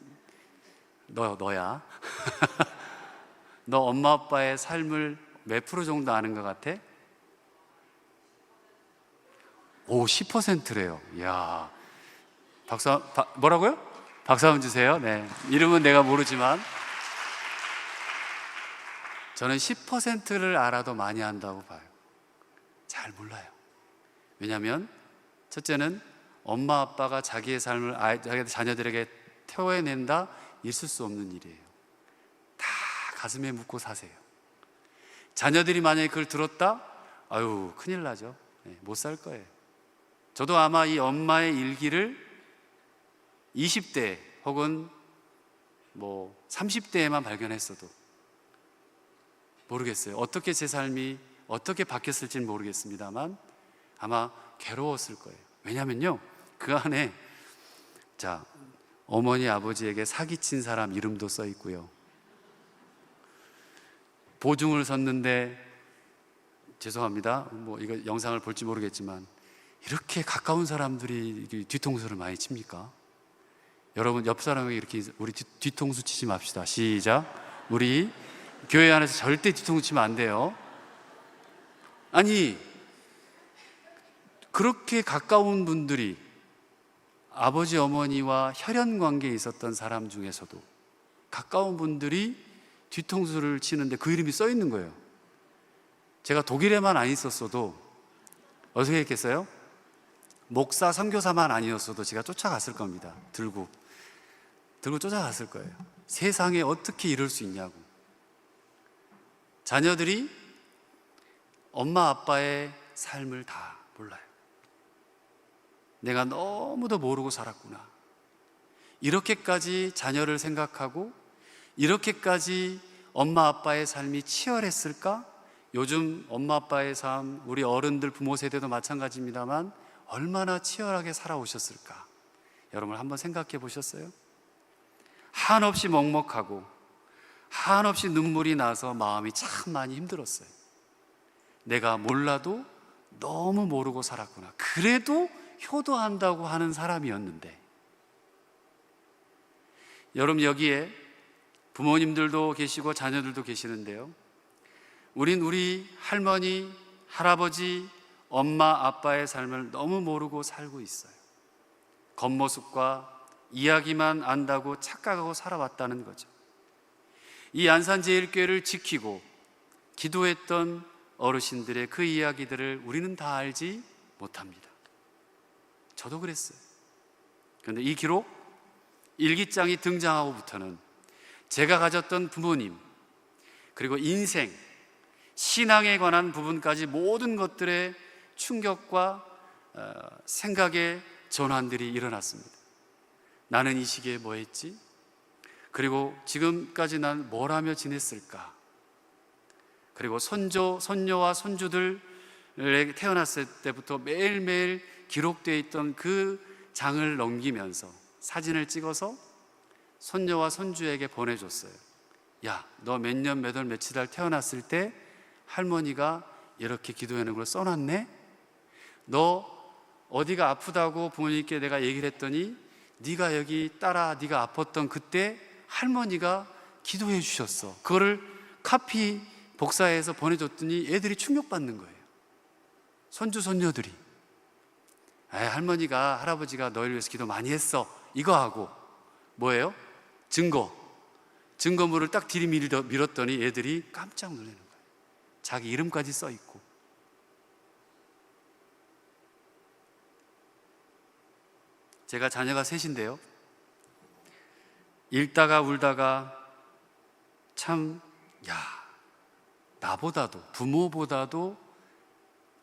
너야. 너 엄마 아빠의 삶을 몇 프로 정도 아는 것 같아? 오, 10%래요. 이야. 뭐라고요? 박수 한번 주세요. 네. 이름은 내가 모르지만 저는 10%를 알아도 많이 안다고 봐요. 잘 몰라요. 왜냐하면 첫째는 엄마 아빠가 자기의 삶을 자기 자녀들에게 태워낸다 있을 수 없는 일이에요. 다 가슴에 묻고 사세요. 자녀들이 만약에 그걸 들었다? 아유, 큰일 나죠. 네, 못 살 거예요. 저도 아마 이 엄마의 일기를 20대 혹은 30대에만 발견했어도 모르겠어요. 어떻게 제 삶이 어떻게 바뀌었을지는 모르겠습니다만 아마 괴로웠을 거예요. 왜냐면요, 그 안에 어머니 아버지에게 사기친 사람 이름도 써 있고요. 보증을 섰는데 죄송합니다. 이거 영상을 볼지 모르겠지만 이렇게 가까운 사람들이 뒤통수를 많이 칩니까? 여러분 옆 사람에게 이렇게 우리 뒤통수 치지 맙시다. 시작. 우리 교회 안에서 절대 뒤통수 치면 안 돼요. 아니, 그렇게 가까운 분들이 아버지 어머니와 혈연 관계에 있었던 사람 중에서도 가까운 분들이 뒤통수를 치는데 그 이름이 써 있는 거예요. 제가 독일에만 안 있었어도 어떻게 했겠어요? 목사, 선교사만 아니었어도 제가 쫓아갔을 겁니다. 들고 쫓아갔을 거예요. 세상에 어떻게 이럴 수 있냐고. 자녀들이 엄마 아빠의 삶을 다 몰라요. 내가 너무도 모르고 살았구나. 이렇게까지 자녀를 생각하고 이렇게까지 엄마 아빠의 삶이 치열했을까? 요즘 엄마 아빠의 삶, 우리 어른들 부모 세대도 마찬가지입니다만 얼마나 치열하게 살아오셨을까? 여러분 한번 생각해 보셨어요? 한없이 먹먹하고 한없이 눈물이 나서 마음이 참 많이 힘들었어요. 내가 몰라도 너무 모르고 살았구나. 그래도 효도한다고 하는 사람이었는데. 여러분 여기에 부모님들도 계시고 자녀들도 계시는데요, 우린 우리 할머니, 할아버지, 엄마, 아빠의 삶을 너무 모르고 살고 있어요. 겉모습과 이야기만 안다고 착각하고 살아왔다는 거죠. 이 안산제일교회를 지키고 기도했던 어르신들의 그 이야기들을 우리는 다 알지 못합니다. 저도 그랬어요. 그런데 이 기록, 일기장이 등장하고부터는 제가 가졌던 부모님, 그리고 인생, 신앙에 관한 부분까지 모든 것들의 충격과 생각의 전환들이 일어났습니다. 나는 이 시기에 뭐 했지? 그리고 지금까지 난 뭘 하며 지냈을까? 그리고 손녀와 손주들에게 태어났을 때부터 매일매일 기록되어 있던 그 장을 넘기면서 사진을 찍어서 손녀와 손주에게 보내줬어요. 야, 너 몇 년, 몇 월, 며칠 달 태어났을 때 할머니가 이렇게 기도하는 걸 써놨네? 너 어디가 아프다고 부모님께 내가 얘기를 했더니 네가 여기 딸아, 네가 아팠던 그때 할머니가 기도해 주셨어. 그거를 카피 복사해서 보내줬더니 애들이 충격받는 거예요. 손주 손녀들이. 할머니가, 할아버지가 너희를 위해서 기도 많이 했어. 이거 하고 뭐예요? 증거물을 딱 들이밀었더니 애들이 깜짝 놀라는 거예요. 자기 이름까지 써 있고. 제가 자녀가 셋인데요, 읽다가 울다가 참, 나보다도, 부모보다도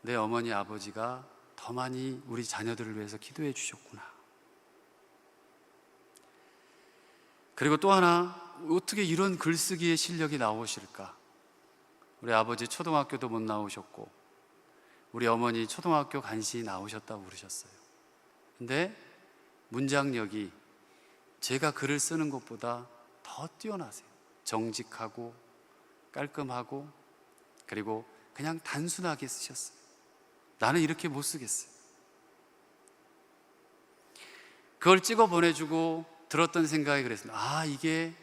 내 어머니 아버지가 더 많이 우리 자녀들을 위해서 기도해 주셨구나. 그리고 또 하나, 어떻게 이런 글쓰기의 실력이 나오실까? 우리 아버지 초등학교도 못 나오셨고 우리 어머니 초등학교 간신히 나오셨다고 그러셨어요. 근데 문장력이 제가 글을 쓰는 것보다 더 뛰어나세요. 정직하고 깔끔하고, 그리고 그냥 단순하게 쓰셨어요. 나는 이렇게 못 쓰겠어요. 그걸 찍어 보내주고 들었던 생각이 그랬습니다. 이게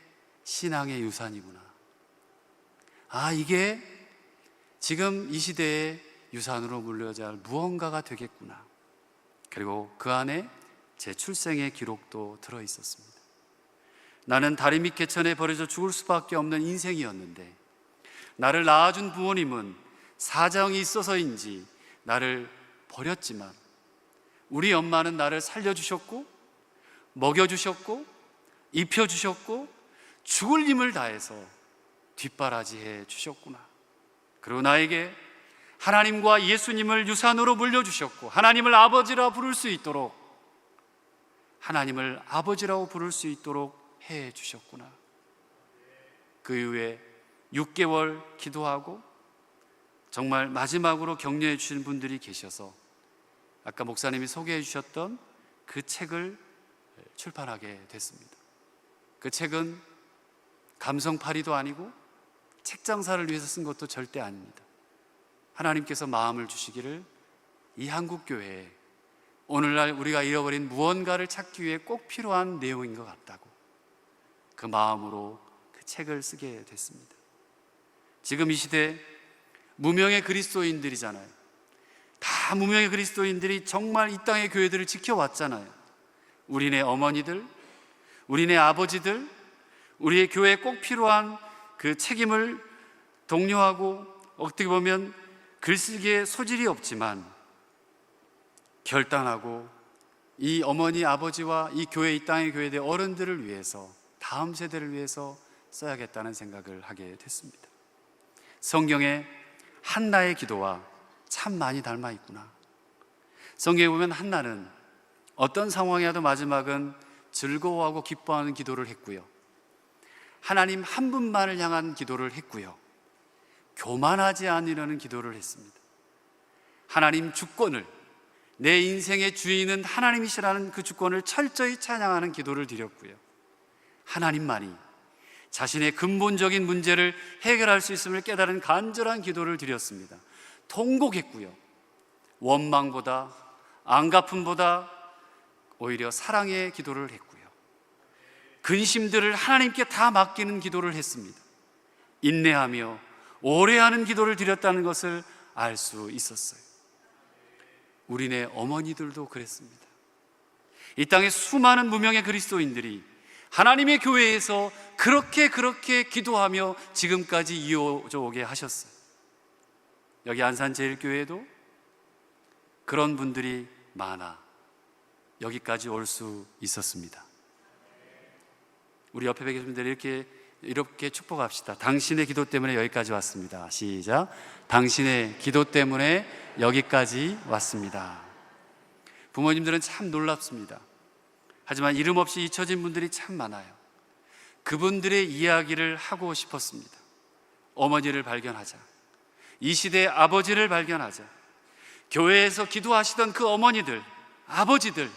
신앙의 유산이구나. 이게 지금 이 시대의 유산으로 물려져야 할 무언가가 되겠구나. 그리고 그 안에 제 출생의 기록도 들어 있었습니다. 나는 다리 밑 개천에 버려져 죽을 수밖에 없는 인생이었는데 나를 낳아준 부모님은 사정이 있어서인지 나를 버렸지만 우리 엄마는 나를 살려주셨고 먹여주셨고 입혀주셨고 죽을 힘을 다해서 뒷바라지해 주셨구나. 그리고 나에게 하나님과 예수님을 유산으로 물려주셨고 하나님을 아버지라 부를 수 있도록 해 주셨구나. 그 이후에 6개월 기도하고 정말 마지막으로 격려해 주신 분들이 계셔서 아까 목사님이 소개해 주셨던 그 책을 출판하게 됐습니다. 그 책은 감성팔이도 아니고 책 장사를 위해서 쓴 것도 절대 아닙니다. 하나님께서 마음을 주시기를 이 한국교회에 오늘날 우리가 잃어버린 무언가를 찾기 위해 꼭 필요한 내용인 것 같다고 그 마음으로 그 책을 쓰게 됐습니다. 지금 이 시대 무명의 그리스도인들이잖아요. 다 무명의 그리스도인들이 정말 이 땅의 교회들을 지켜왔잖아요. 우리네 어머니들, 우리네 아버지들, 우리의 교회에 꼭 필요한 그 책임을 독려하고 어떻게 보면 글쓰기에 소질이 없지만 결단하고 이 어머니 아버지와 이 교회, 이 땅의 교회의 어른들을 위해서, 다음 세대를 위해서 써야겠다는 생각을 하게 됐습니다. 성경에 한나의 기도와 참 많이 닮아 있구나. 성경에 보면 한나는 어떤 상황이라도 마지막은 즐거워하고 기뻐하는 기도를 했고요, 하나님 한 분만을 향한 기도를 했고요, 교만하지 않으려는 기도를 했습니다. 하나님 주권을, 내 인생의 주인은 하나님이시라는 그 주권을 철저히 찬양하는 기도를 드렸고요, 하나님만이 자신의 근본적인 문제를 해결할 수 있음을 깨달은 간절한 기도를 드렸습니다. 통곡했고요, 원망보다, 안갚음보다 오히려 사랑의 기도를 했고요, 근심들을 하나님께 다 맡기는 기도를 했습니다. 인내하며 오래 하는 기도를 드렸다는 것을 알 수 있었어요. 우리네 어머니들도 그랬습니다. 이 땅에 수많은 무명의 그리스도인들이 하나님의 교회에서 그렇게 기도하며 지금까지 이어져 오게 하셨어요. 여기 안산제일교회도 그런 분들이 많아 여기까지 올 수 있었습니다. 우리 옆에 계신 분들 이렇게 축복합시다. 당신의 기도 때문에 여기까지 왔습니다. 시작. 당신의 기도 때문에 여기까지 왔습니다. 부모님들은 참 놀랍습니다. 하지만 이름 없이 잊혀진 분들이 참 많아요. 그분들의 이야기를 하고 싶었습니다. 어머니를 발견하자, 이 시대의 아버지를 발견하자, 교회에서 기도하시던 그 어머니들, 아버지들,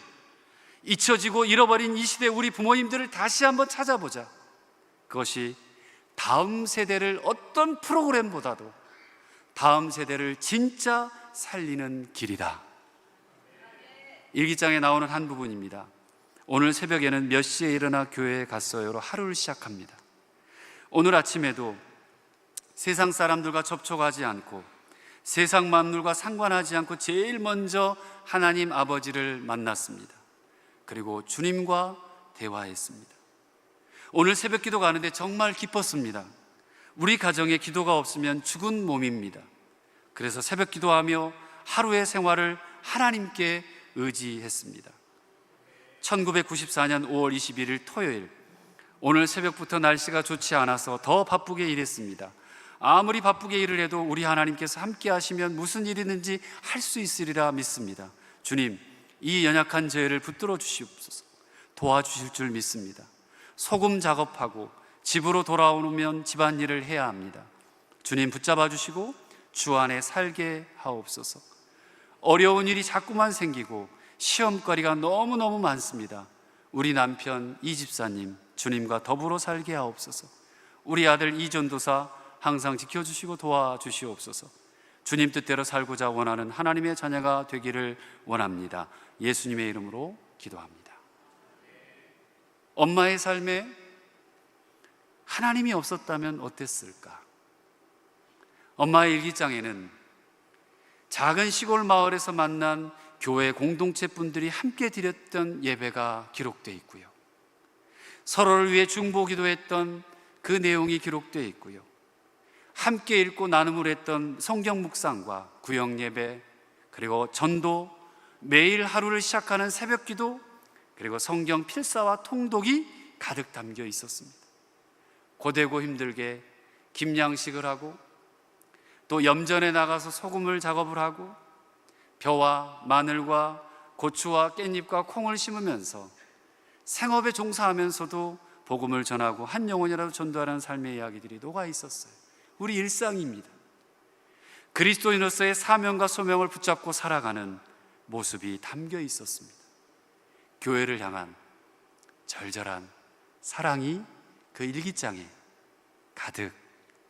잊혀지고 잃어버린 이 시대 우리 부모님들을 다시 한번 찾아보자. 그것이 다음 세대를 어떤 프로그램보다도 다음 세대를 진짜 살리는 길이다. 일기장에 나오는 한 부분입니다. 오늘 새벽에는 몇 시에 일어나 교회에 갔어요로 하루를 시작합니다. 오늘 아침에도 세상 사람들과 접촉하지 않고 세상 만물과 상관하지 않고 제일 먼저 하나님 아버지를 만났습니다. 그리고 주님과 대화했습니다. 오늘 새벽 기도 가는데 정말 기뻤습니다. 우리 가정에 기도가 없으면 죽은 몸입니다. 그래서 새벽 기도하며 하루의 생활을 하나님께 의지했습니다. 1994년 5월 21일 토요일, 오늘 새벽부터 날씨가 좋지 않아서 더 바쁘게 일했습니다. 아무리 바쁘게 일을 해도 우리 하나님께서 함께 하시면 무슨 일이든지 할 수 있으리라 믿습니다. 주님, 이 연약한 저희를 붙들어 주시옵소서. 도와주실 줄 믿습니다. 소금 작업하고 집으로 돌아오면 집안일을 해야 합니다. 주님 붙잡아 주시고 주 안에 살게 하옵소서. 어려운 일이 자꾸만 생기고 시험거리가 너무너무 많습니다. 우리 남편 이 집사님 주님과 더불어 살게 하옵소서. 우리 아들 이전도사 항상 지켜주시고 도와주시옵소서. 주님 뜻대로 살고자 원하는 하나님의 자녀가 되기를 원합니다. 예수님의 이름으로 기도합니다. 엄마의 삶에 하나님이 없었다면 어땠을까? 엄마의 일기장에는 작은 시골 마을에서 만난 교회 공동체 분들이 함께 드렸던 예배가 기록되어 있고요, 서로를 위해 중보 기도했던 그 내용이 기록되어 있고요, 함께 읽고 나눔을 했던 성경 묵상과 구역 예배, 그리고 전도, 매일 하루를 시작하는 새벽 기도, 그리고 성경 필사와 통독이 가득 담겨 있었습니다. 고되고 힘들게 김양식을 하고 또 염전에 나가서 소금을 작업을 하고 벼와 마늘과 고추와 깻잎과 콩을 심으면서 생업에 종사하면서도 복음을 전하고 한 영혼이라도 전도하는 삶의 이야기들이 녹아 있었어요. 우리 일상입니다. 그리스도인으로서의 사명과 소명을 붙잡고 살아가는 모습이 담겨 있었습니다. 교회를 향한 절절한 사랑이 그 일기장에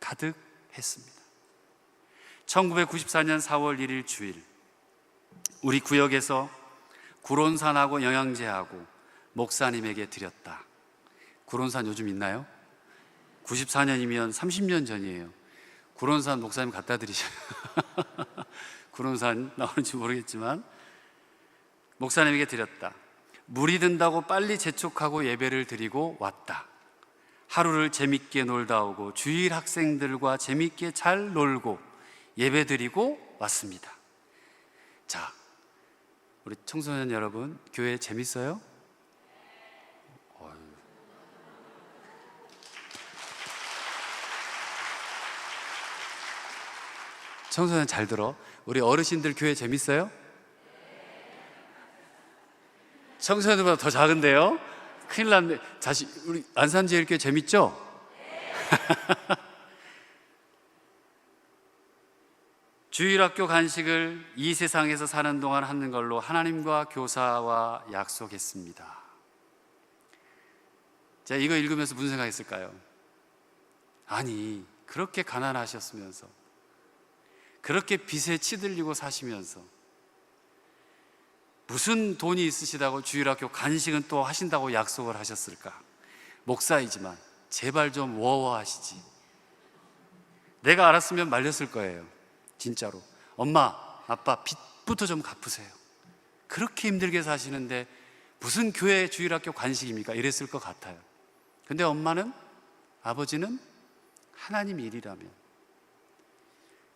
가득했습니다. 1994년 4월 1일 주일, 우리 구역에서 구론산하고 영양제하고 목사님에게 드렸다. 구론산 요즘 있나요? 94년이면 30년 전이에요. 구론산 목사님 갖다 드리셔요. 구론산 나오는지 모르겠지만 목사님에게 드렸다. 물이 든다고 빨리 재촉하고 예배를 드리고 왔다. 하루를 재밌게 놀다 오고 주일 학생들과 재밌게 잘 놀고 예배 드리고 왔습니다. 자, 우리 청소년 여러분, 교회 재밌어요? 청소년 잘 들어. 우리 어르신들 교회 재밌어요? 청소년들보다 더 작은데요? 큰일 났네. 다시, 우리 안산제일교회 재밌죠? 주일학교 간식을 이 세상에서 사는 동안 하는 걸로 하나님과 교사와 약속했습니다. 자, 이거 읽으면서 무슨 생각했을까요? 아니, 그렇게 가난하셨으면서, 그렇게 빚에 치들리고 사시면서, 무슨 돈이 있으시다고 주일학교 간식은 또 하신다고 약속을 하셨을까? 목사이지만 제발 좀 워워하시지. 내가 알았으면 말렸을 거예요. 진짜로. 엄마, 아빠 빚부터 좀 갚으세요. 그렇게 힘들게 사시는데 무슨 교회 주일학교 간식입니까? 이랬을 것 같아요. 근데 엄마는, 아버지는 하나님 일이라면,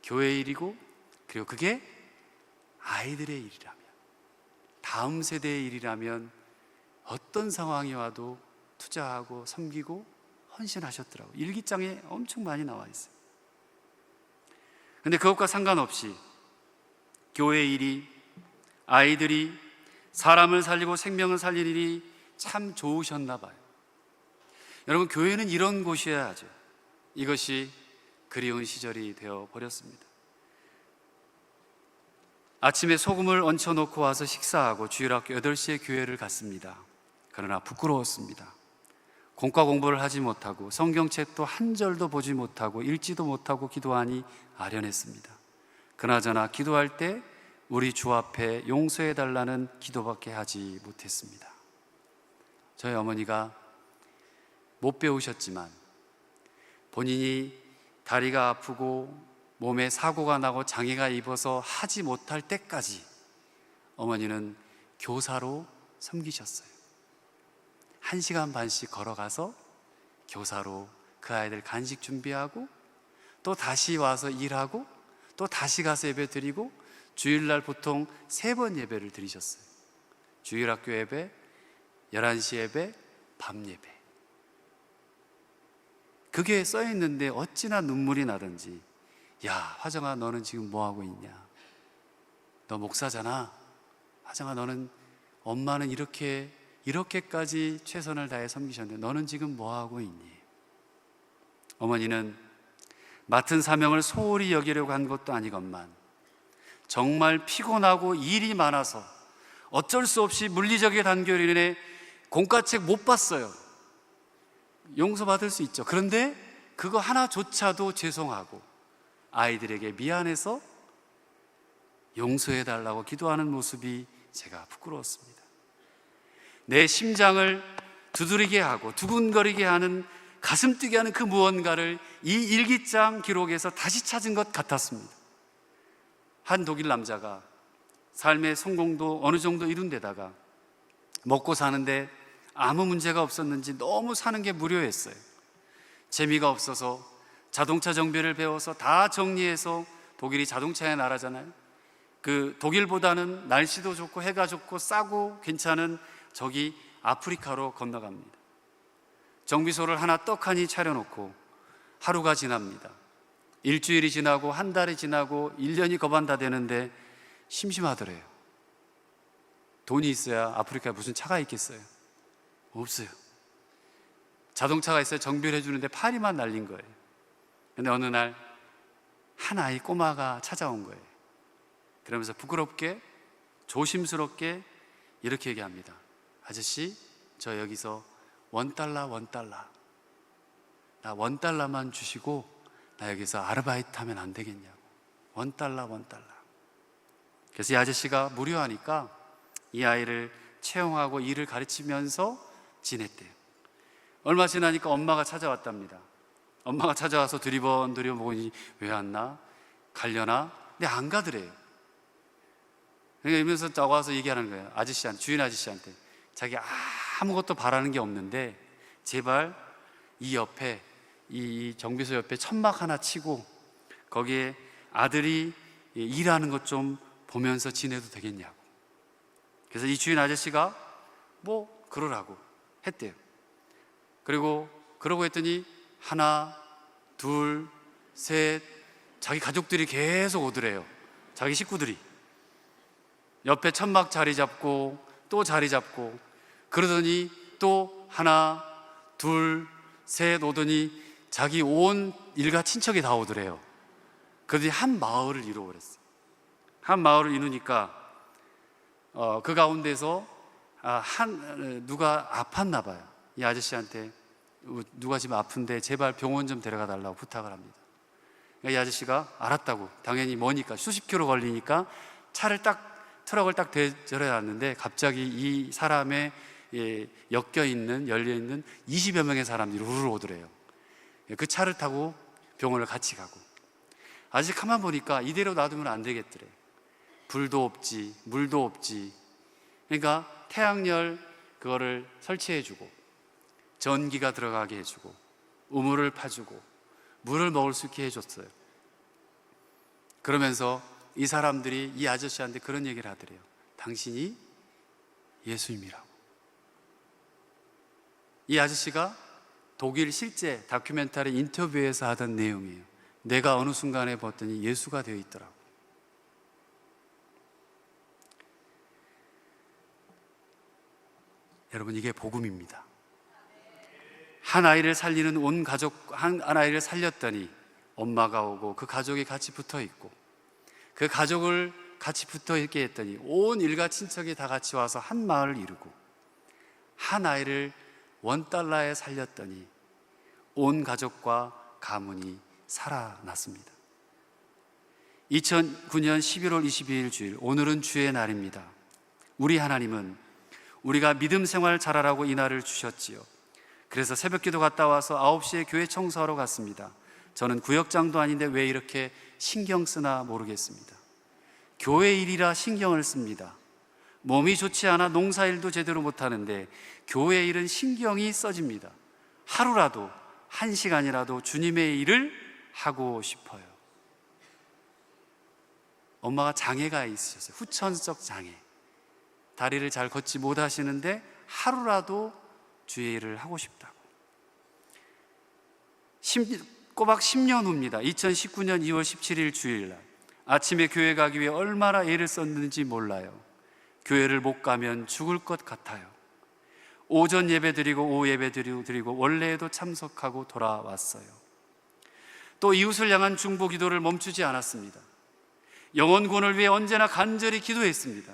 교회 일이고, 그리고 그게 아이들의 일이라면, 다음 세대의 일이라면 어떤 상황이 와도 투자하고 섬기고 헌신하셨더라고요. 일기장에 엄청 많이 나와 있어요. 근데 그것과 상관없이 교회 일이, 아이들이, 사람을 살리고 생명을 살리는 일이 참 좋으셨나 봐요. 여러분, 교회는 이런 곳이어야 하죠. 이것이 그리운 시절이 되어 버렸습니다. 아침에 소금을 얹혀놓고 와서 식사하고 주일학교 8시에 교회를 갔습니다. 그러나 부끄러웠습니다. 공과 공부를 하지 못하고 성경책도 한 절도 보지 못하고 읽지도 못하고 기도하니 아련했습니다. 그나저나 기도할 때 우리 주 앞에 용서해달라는 기도밖에 하지 못했습니다. 저희 어머니가 못 배우셨지만 본인이 다리가 아프고 몸에 사고가 나고 장애가 입어서 하지 못할 때까지 어머니는 교사로 섬기셨어요. 1시간 반씩 걸어가서 교사로 그 아이들 간식 준비하고 또 다시 와서 일하고 또 다시 가서 예배 드리고 주일날 보통 3번 예배를 드리셨어요. 주일학교 예배, 11시 예배, 밤 예배. 그게 써있는데 어찌나 눈물이 나든지, 야, 화정아, 너는 지금 뭐하고 있냐? 너 목사잖아. 화정아, 너는, 엄마는 이렇게까지 최선을 다해 섬기셨는데 너는 지금 뭐하고 있니? 어머니는 맡은 사명을 소홀히 여기려고 한 것도 아니건만 정말 피곤하고 일이 많아서 어쩔 수 없이 물리적인 단결로 인해 공과책 못 봤어요. 용서받을 수 있죠. 그런데 그거 하나조차도 죄송하고 아이들에게 미안해서 용서해달라고 기도하는 모습이 제가 부끄러웠습니다. 내 심장을 두드리게 하고 두근거리게 하는, 가슴 뛰게 하는 그 무언가를 이 일기장 기록에서 다시 찾은 것 같았습니다. 한 독일 남자가 삶의 성공도 어느 정도 이룬 데다가 먹고 사는데 아무 문제가 없었는지 너무 사는 게 무료했어요. 재미가 없어서 자동차 정비를 배워서 다 정리해서, 독일이 자동차의 나라잖아요. 그 독일보다는 날씨도 좋고 해가 좋고 싸고 괜찮은 저기 아프리카로 건너갑니다. 정비소를 하나 떡하니 차려놓고 하루가 지납니다. 일주일이 지나고 한 달이 지나고 1년이 거반 다 되는데 심심하더래요. 돈이 있어야 아프리카에 무슨 차가 있겠어요? 없어요. 자동차가 있어야 정비를 해주는데 파리만 날린 거예요. 근데 어느 날 한 아이 꼬마가 찾아온 거예요. 그러면서 부끄럽게 조심스럽게 이렇게 얘기합니다. 아저씨, 저 여기서 $1 나 $1만 주시고 나 여기서 아르바이트 하면 안 되겠냐고. $1. 그래서 이 아저씨가 무료하니까 이 아이를 채용하고 일을 가르치면서 지냈대요. 얼마 지나니까 엄마가 찾아왔답니다. 엄마가 찾아와서 두리번 보니 왜 왔나? 가려나? 근데 안 가더래요. 그러니까 이러면서 나와서 얘기하는 거예요. 아저씨한테, 주인 아저씨한테. 자기 아무것도 바라는 게 없는데 제발 이 옆에, 이 정비소 옆에 천막 하나 치고 거기에 아들이 일하는 것 좀 보면서 지내도 되겠냐고. 그래서 이 주인 아저씨가 뭐 그러라고 했대요. 그러고 했더니 하나, 둘, 셋, 자기 가족들이 계속 오더래요. 자기 식구들이 옆에 천막 자리 잡고 또 자리 잡고, 그러더니 또 하나, 둘, 셋 오더니 자기 온 일가 친척이 다 오더래요. 그러더니 한 마을을 이루어버렸어요. 한 마을을 이루니까 그 가운데서 누가 아팠나 봐요. 이 아저씨한테 누가 지금 아픈데 제발 병원 좀 데려가 달라고 부탁을 합니다. 이 아저씨가 알았다고, 당연히 머니까 수십 킬로 걸리니까 트럭을 딱 대절해 놨는데 갑자기 이 사람의 열려있는 20여 명의 사람들이 우르르 오더래요. 그 차를 타고 병원을 같이 가고, 아직 가만 보니까 이대로 놔두면 안 되겠더래. 불도 없지, 물도 없지. 그러니까 태양열 그거를 설치해주고, 전기가 들어가게 해주고, 우물을 파주고, 물을 먹을 수 있게 해줬어요. 그러면서 이 사람들이 이 아저씨한테 그런 얘기를 하더래요. 당신이 예수님이라고. 이 아저씨가 독일 실제 다큐멘터리 인터뷰에서 하던 내용이에요. 내가 어느 순간에 봤더니 예수가 되어 있더라고. 여러분, 이게 복음입니다. 한 아이를 살리는 온 가족, 한 아이를 살렸더니 엄마가 오고 그 가족이 같이 붙어 있고, 그 가족을 같이 붙어 있게 했더니 온 일가 친척이 다 같이 와서 한 마을을 이루고, 한 아이를 $1에 살렸더니 온 가족과 가문이 살아났습니다. 2009년 11월 22일 주일, 오늘은 주의 날입니다. 우리 하나님은 우리가 믿음 생활 잘하라고 이 날을 주셨지요. 그래서 새벽기도 갔다 와서 9시에 교회 청소하러 갔습니다. 저는 구역장도 아닌데 왜 이렇게 신경 쓰나 모르겠습니다. 교회 일이라 신경을 씁니다. 몸이 좋지 않아 농사일도 제대로 못하는데 교회 일은 신경이 써집니다. 하루라도, 1시간이라도 주님의 일을 하고 싶어요. 엄마가 장애가 있으셨어요. 후천적 장애. 다리를 잘 걷지 못하시는데 하루라도 주의 일을 하고 싶다고. 꼬박 10년 후입니다. 2019년 2월 17일 주일날, 아침에 교회 가기 위해 얼마나 애를 썼는지 몰라요. 교회를 못 가면 죽을 것 같아요. 오전 예배 드리고 오후 예배 드리고 원래에도 참석하고 돌아왔어요. 또 이웃을 향한 중보 기도를 멈추지 않았습니다. 영혼 구원을 위해 언제나 간절히 기도했습니다.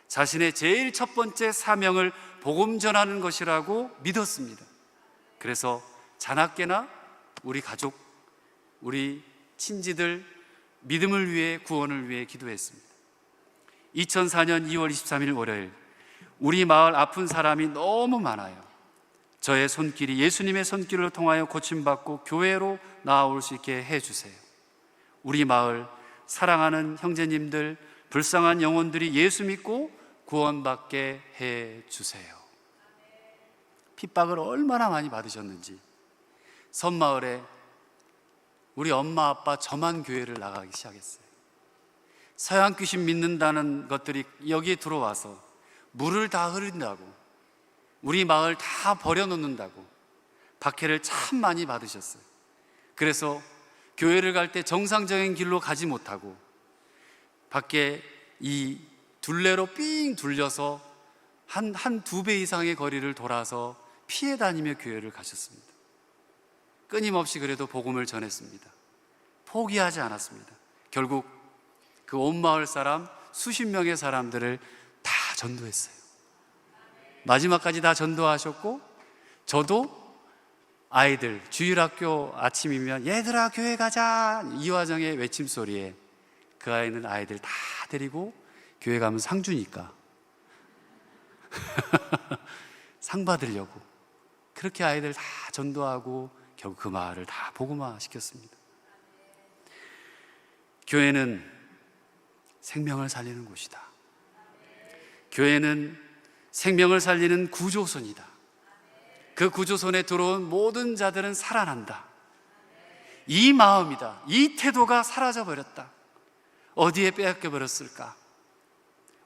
자신의 제일 첫 번째 사명을 복음 전하는 것이라고 믿었습니다. 그래서 자나깨나 우리 가족, 우리 친지들 믿음을 위해, 구원을 위해 기도했습니다. 2004년 2월 23일 월요일, 우리 마을 아픈 사람이 너무 많아요. 저의 손길이 예수님의 손길을 통하여 고침받고 교회로 나아올 수 있게 해주세요. 우리 마을 사랑하는 형제님들, 불쌍한 영혼들이 예수 믿고 구원받게 해주세요. 핍박을 얼마나 많이 받으셨는지. 섬마을에 우리 엄마 아빠 저만 교회를 나가기 시작했어요. 서양 귀신 믿는다는 것들이 여기에 들어와서 물을 다 흐린다고, 우리 마을 다 버려놓는다고 박해를 참 많이 받으셨어요. 그래서 교회를 갈 때 정상적인 길로 가지 못하고 밖에 이 둘레로 삥 둘려서 한 2배 이상의 거리를 돌아서 피해 다니며 교회를 가셨습니다. 끊임없이 그래도 복음을 전했습니다. 포기하지 않았습니다. 결국 그 온 마을 사람 수십 명의 사람들을 다 전도했어요. 마지막까지 다 전도하셨고, 저도 아이들 주일학교 아침이면 얘들아 교회 가자, 이화정의 외침소리에 그 아이들 다 데리고 교회 가면 상주니까 상 받으려고 그렇게 아이들 다 전도하고 결국 그 마을을 다 복음화 시켰습니다. 교회는 생명을 살리는 곳이다. 교회는 생명을 살리는 구조선이다. 그 구조선에 들어온 모든 자들은 살아난다. 이 마음이다. 이 태도가 사라져버렸다. 어디에 빼앗겨 버렸을까?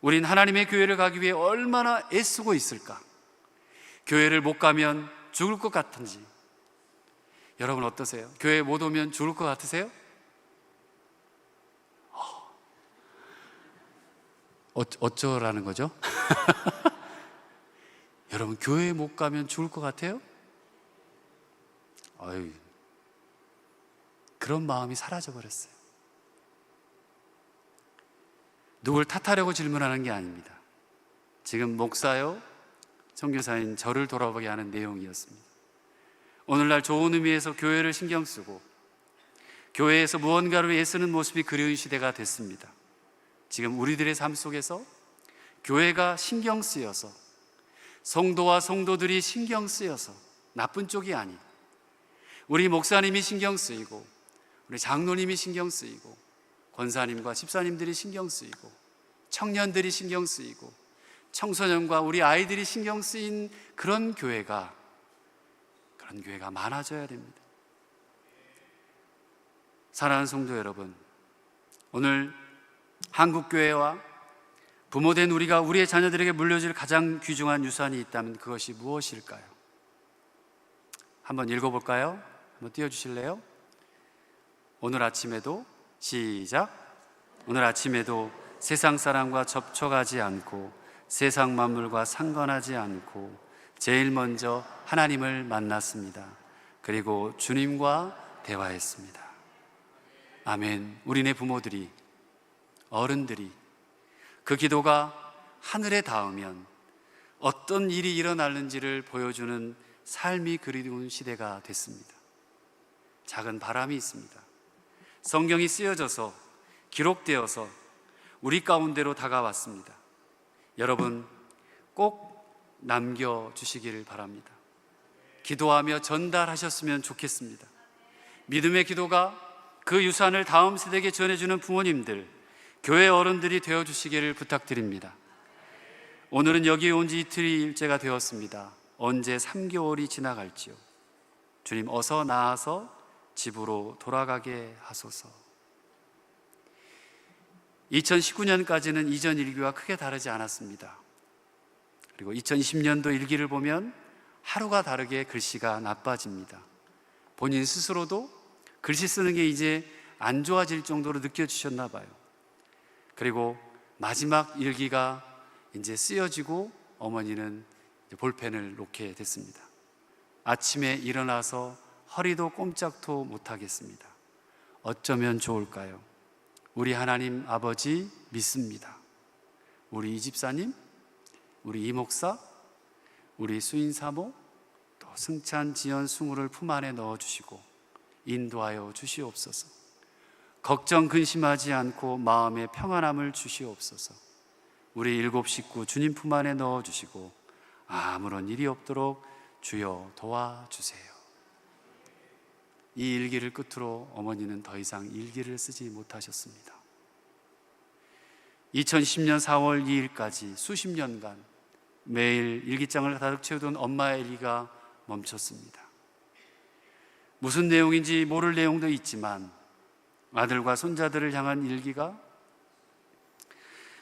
우린 하나님의 교회를 가기 위해 얼마나 애쓰고 있을까? 교회를 못 가면 죽을 것 같은지. 여러분 어떠세요? 교회 못 오면 죽을 것 같으세요? 어쩌라는 거죠? 여러분 교회에 못 가면 죽을 것 같아요? 어이, 그런 마음이 사라져 버렸어요. 누굴 탓하려고 질문하는 게 아닙니다. 지금 목사요, 선교사인 저를 돌아보게 하는 내용이었습니다. 오늘날 좋은 의미에서 교회를 신경 쓰고 교회에서 무언가를 애쓰는 모습이 그리운 시대가 됐습니다. 지금 우리들의 삶 속에서 교회가 신경 쓰여서, 성도와 성도들이 신경 쓰여서, 나쁜 쪽이 아닌 우리 목사님이 신경 쓰이고 우리 장로님이 신경 쓰이고 권사님과 집사님들이 신경 쓰이고 청년들이 신경 쓰이고 청소년과 우리 아이들이 신경 쓰인 그런 교회가 많아져야 됩니다. 사랑하는 성도 여러분, 오늘 한국교회와 부모된 우리가 우리의 자녀들에게 물려줄 가장 귀중한 유산이 있다면 그것이 무엇일까요? 한번 읽어볼까요? 한번 띄워주실래요? 오늘 아침에도 시작. 오늘 아침에도 세상 사람과 접촉하지 않고 세상 만물과 상관하지 않고 제일 먼저 하나님을 만났습니다. 그리고 주님과 대화했습니다. 아멘. 우리네 부모들이, 어른들이 그 기도가 하늘에 닿으면 어떤 일이 일어나는지를 보여주는 삶이 그리운 시대가 됐습니다. 작은 바람이 있습니다. 성경이 쓰여져서 기록되어서 우리 가운데로 다가왔습니다. 여러분 꼭 남겨주시기를 바랍니다. 기도하며 전달하셨으면 좋겠습니다. 믿음의 기도가 그 유산을 다음 세대에게 전해주는 부모님들, 교회 어른들이 되어주시기를 부탁드립니다. 오늘은 여기 온 지 이틀째가 되었습니다. 언제 3개월이 지나갈지요. 주님 어서 나아서 집으로 돌아가게 하소서. 2019년까지는 이전 일기와 크게 다르지 않았습니다. 그리고 2020년도 일기를 보면 하루가 다르게 글씨가 나빠집니다. 본인 스스로도 글씨 쓰는 게 이제 안 좋아질 정도로 느껴지셨나 봐요. 그리고 마지막 일기가 이제 쓰여지고 어머니는 볼펜을 놓게 됐습니다. 아침에 일어나서 허리도 꼼짝도 못하겠습니다. 어쩌면 좋을까요? 우리 하나님 아버지 믿습니다. 우리 이 집사님, 우리 이 목사, 우리 수인 사모, 또 승찬, 지연, 승우를 품 안에 넣어주시고 인도하여 주시옵소서. 걱정 근심하지 않고 마음의 평안함을 주시옵소서. 우리 7 식구 주님 품 안에 넣어주시고 아무런 일이 없도록 주여 도와주세요. 이 일기를 끝으로 어머니는 더 이상 일기를 쓰지 못하셨습니다. 2010년 4월 2일까지 수십 년간 매일 일기장을 가득 채우던 엄마의 일기가 멈췄습니다. 무슨 내용인지 모를 내용도 있지만 아들과 손자들을 향한 일기가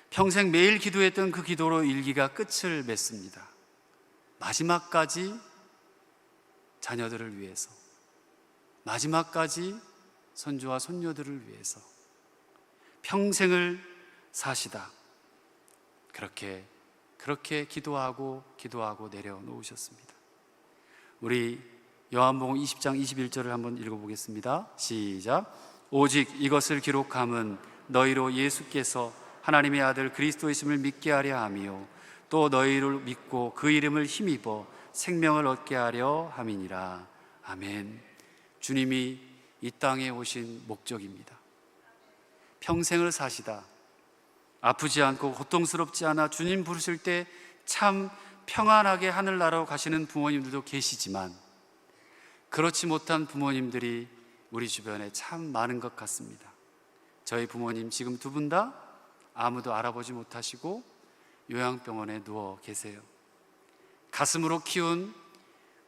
평생 매일 기도했던 그 기도로 일기가 끝을 맺습니다. 마지막까지 자녀들을 위해서, 마지막까지 손주와 손녀들을 위해서 평생을 사시다. 그렇게 기도하고 내려놓으셨습니다. 우리 요한복음 20장 21절을 한번 읽어보겠습니다. 시작. 오직 이것을 기록함은 너희로 예수께서 하나님의 아들 그리스도이심을 믿게 하려 함이요 또 너희를 믿고 그 이름을 힘입어 생명을 얻게 하려 함이니라. 아멘. 주님이 이 땅에 오신 목적입니다. 평생을 사시다 아프지 않고 고통스럽지 않아 주님 부르실 때 참 평안하게 하늘나라로 가시는 부모님들도 계시지만 그렇지 못한 부모님들이 우리 주변에 참 많은 것 같습니다. 저희 부모님 지금 두 분 다 아무도 알아보지 못하시고 요양병원에 누워 계세요. 가슴으로 키운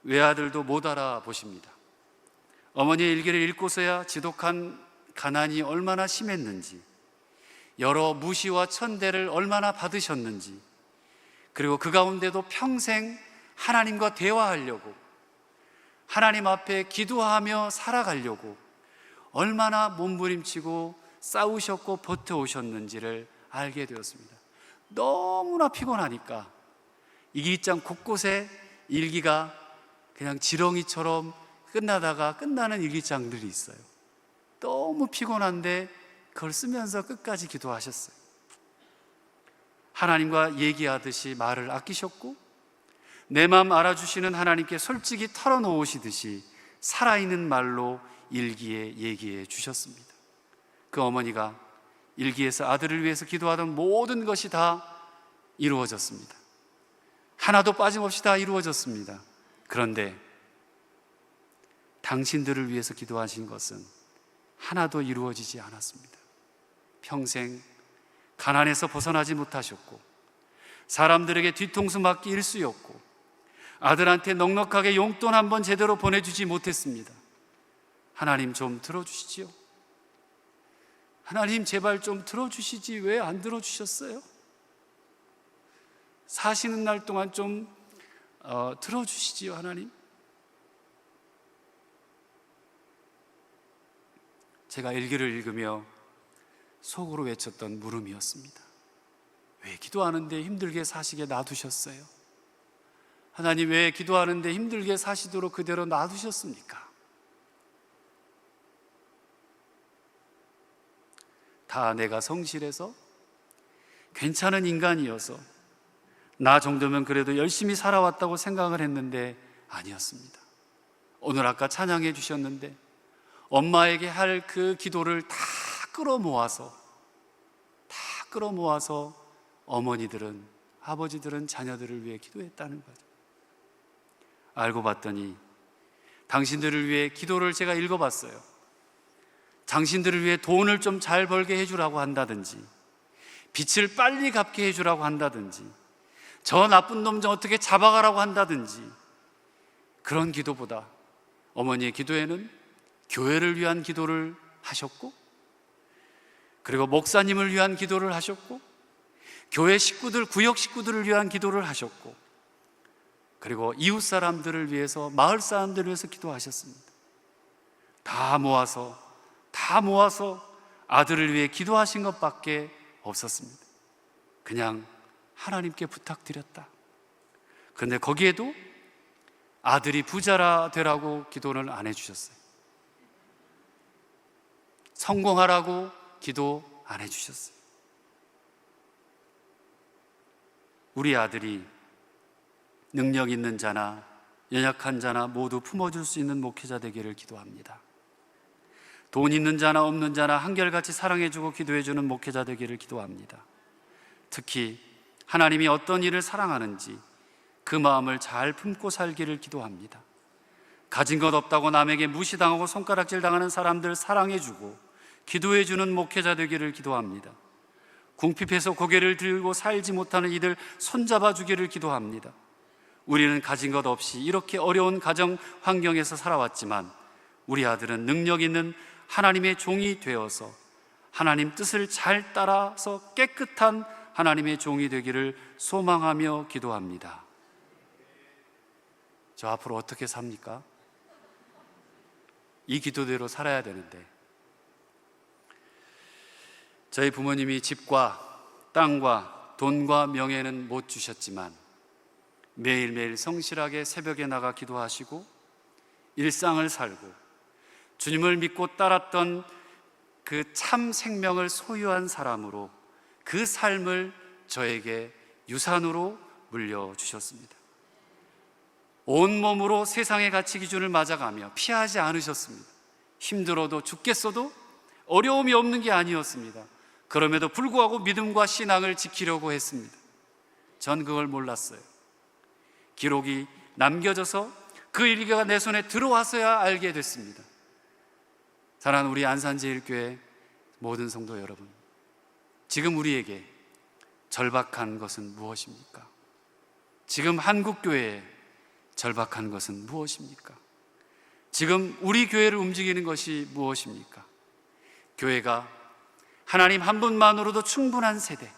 외아들도 못 알아보십니다. 어머니의 일기를 읽고서야 지독한 가난이 얼마나 심했는지, 여러 무시와 천대를 얼마나 받으셨는지, 그리고 그 가운데도 평생 하나님과 대화하려고, 하나님 앞에 기도하며 살아가려고 얼마나 몸부림치고 싸우셨고 버텨오셨는지를 알게 되었습니다. 너무나 피곤하니까 일기장 곳곳에 일기가 그냥 지렁이처럼 끝나다가 끝나는 일기장들이 있어요. 너무 피곤한데 그걸 쓰면서 끝까지 기도하셨어요. 하나님과 얘기하듯이 말을 아끼셨고, 내 마음 알아주시는 하나님께 솔직히 털어놓으시듯이 살아있는 말로 일기에 얘기해 주셨습니다. 그 어머니가 일기에서 아들을 위해서 기도하던 모든 것이 다 이루어졌습니다. 하나도 빠짐없이 다 이루어졌습니다. 그런데 당신들을 위해서 기도하신 것은 하나도 이루어지지 않았습니다. 평생 가난에서 벗어나지 못하셨고, 사람들에게 뒤통수 맞기 일쑤였고, 아들한테 넉넉하게 용돈 한번 제대로 보내주지 못했습니다. 하나님 좀 들어주시지요. 하나님 제발 좀 들어주시지 왜 안 들어주셨어요? 사시는 날 동안 좀 들어주시지요, 하나님. 제가 일기를 읽으며 속으로 외쳤던 물음이었습니다. 왜 기도하는데 힘들게 사시게 놔두셨어요? 하나님 왜 기도하는데 힘들게 사시도록 그대로 놔두셨습니까? 다 내가 성실해서 괜찮은 인간이어서 나 정도면 그래도 열심히 살아왔다고 생각을 했는데 아니었습니다. 오늘 아까 찬양해 주셨는데 엄마에게 할 그 기도를 다 끌어모아서 어머니들은, 아버지들은 자녀들을 위해 기도했다는 거죠. 알고 봤더니 당신들을 위해 기도를 제가 읽어봤어요. 당신들을 위해 돈을 좀 잘 벌게 해주라고 한다든지, 빚을 빨리 갚게 해주라고 한다든지, 저 나쁜 놈 좀 어떻게 잡아가라고 한다든지, 그런 기도보다 어머니의 기도에는 교회를 위한 기도를 하셨고, 그리고 목사님을 위한 기도를 하셨고, 교회 식구들, 구역 식구들을 위한 기도를 하셨고, 그리고 이웃 사람들을 위해서, 마을 사람들을 위해서 기도하셨습니다. 다 모아서 아들을 위해 기도하신 것밖에 없었습니다. 그냥 하나님께 부탁드렸다. 그런데 거기에도 아들이 부자라 되라고 기도를 안 해주셨어요. 성공하라고 기도 안 해주셨어요. 우리 아들이 능력 있는 자나 연약한 자나 모두 품어줄 수 있는 목회자 되기를 기도합니다. 돈 있는 자나 없는 자나 한결같이 사랑해주고 기도해주는 목회자 되기를 기도합니다. 특히 하나님이 어떤 일을 사랑하는지 그 마음을 잘 품고 살기를 기도합니다. 가진 것 없다고 남에게 무시당하고 손가락질 당하는 사람들 사랑해주고 기도해주는 목회자 되기를 기도합니다. 궁핍해서 고개를 들고 살지 못하는 이들 손잡아 주기를 기도합니다. 우리는 가진 것 없이 이렇게 어려운 가정 환경에서 살아왔지만 우리 아들은 능력 있는 하나님의 종이 되어서 하나님 뜻을 잘 따라서 깨끗한 하나님의 종이 되기를 소망하며 기도합니다. 저 앞으로 어떻게 삽니까? 이 기도대로 살아야 되는데, 저희 부모님이 집과 땅과 돈과 명예는 못 주셨지만 매일매일 성실하게 새벽에 나가 기도하시고 일상을 살고 주님을 믿고 따랐던 그 참 생명을 소유한 사람으로 그 삶을 저에게 유산으로 물려주셨습니다. 온몸으로 세상의 가치 기준을 맞아가며 피하지 않으셨습니다. 힘들어도 죽겠어도 어려움이 없는 게 아니었습니다. 그럼에도 불구하고 믿음과 신앙을 지키려고 했습니다. 전 그걸 몰랐어요. 기록이 남겨져서 그 일기가 내 손에 들어와서야 알게 됐습니다. 사랑하는 우리 안산제일교회 모든 성도 여러분, 지금 우리에게 절박한 것은 무엇입니까? 지금 한국교회에 절박한 것은 무엇입니까? 지금 우리 교회를 움직이는 것이 무엇입니까? 교회가 하나님 한 분만으로도 충분한 세대,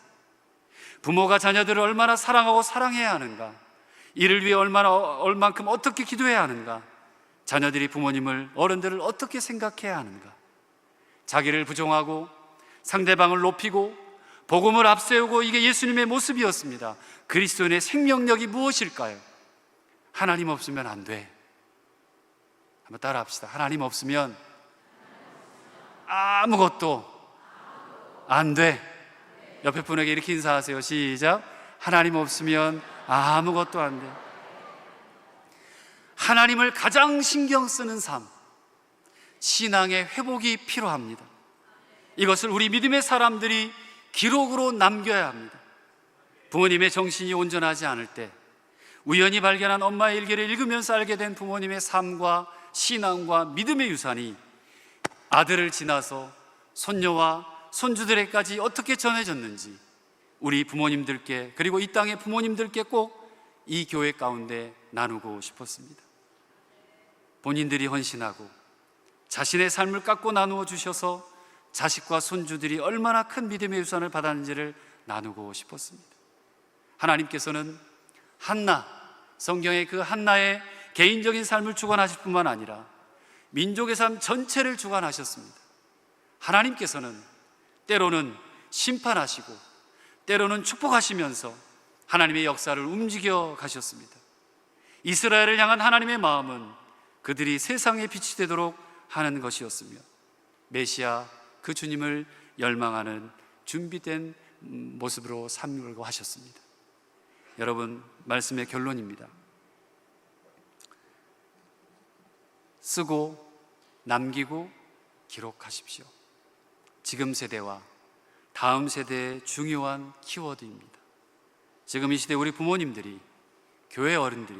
부모가 자녀들을 얼마나 사랑하고 사랑해야 하는가, 이를 위해 얼만큼 어떻게 기도해야 하는가, 자녀들이 부모님을, 어른들을 어떻게 생각해야 하는가, 자기를 부정하고 상대방을 높이고 복음을 앞세우고, 이게 예수님의 모습이었습니다. 그리스도인의 생명력이 무엇일까요? 하나님 없으면 안 돼. 한번 따라 합시다. 하나님 없으면 아무것도 안 돼. 옆에 분에게 이렇게 인사하세요. 시작. 하나님 없으면 아무것도 안 돼. 하나님을 가장 신경 쓰는 삶, 신앙의 회복이 필요합니다. 이것을 우리 믿음의 사람들이 기록으로 남겨야 합니다. 부모님의 정신이 온전하지 않을 때 우연히 발견한 엄마의 일기를 읽으면서 알게 된 부모님의 삶과 신앙과 믿음의 유산이 아들을 지나서 손녀와 손주들에게까지 어떻게 전해졌는지, 우리 부모님들께, 그리고 이 땅의 부모님들께 꼭 이 교회 가운데 나누고 싶었습니다. 본인들이 헌신하고 자신의 삶을 깎고 나누어 주셔서 자식과 손주들이 얼마나 큰 믿음의 유산을 받았는지를 나누고 싶었습니다. 하나님께서는 한나, 성경의 그 한나의 개인적인 삶을 주관하실 뿐만 아니라 민족의 삶 전체를 주관하셨습니다. 하나님께서는 때로는 심판하시고 때로는 축복하시면서 하나님의 역사를 움직여 가셨습니다. 이스라엘을 향한 하나님의 마음은 그들이 세상의 빛이 되도록 하는 것이었으며, 메시아 그 주님을 열망하는 준비된 모습으로 삼으려고 하셨습니다. 여러분, 말씀의 결론입니다. 쓰고 남기고 기록하십시오. 지금 세대와 다음 세대의 중요한 키워드입니다. 지금 이 시대 우리 부모님들이, 교회 어른들이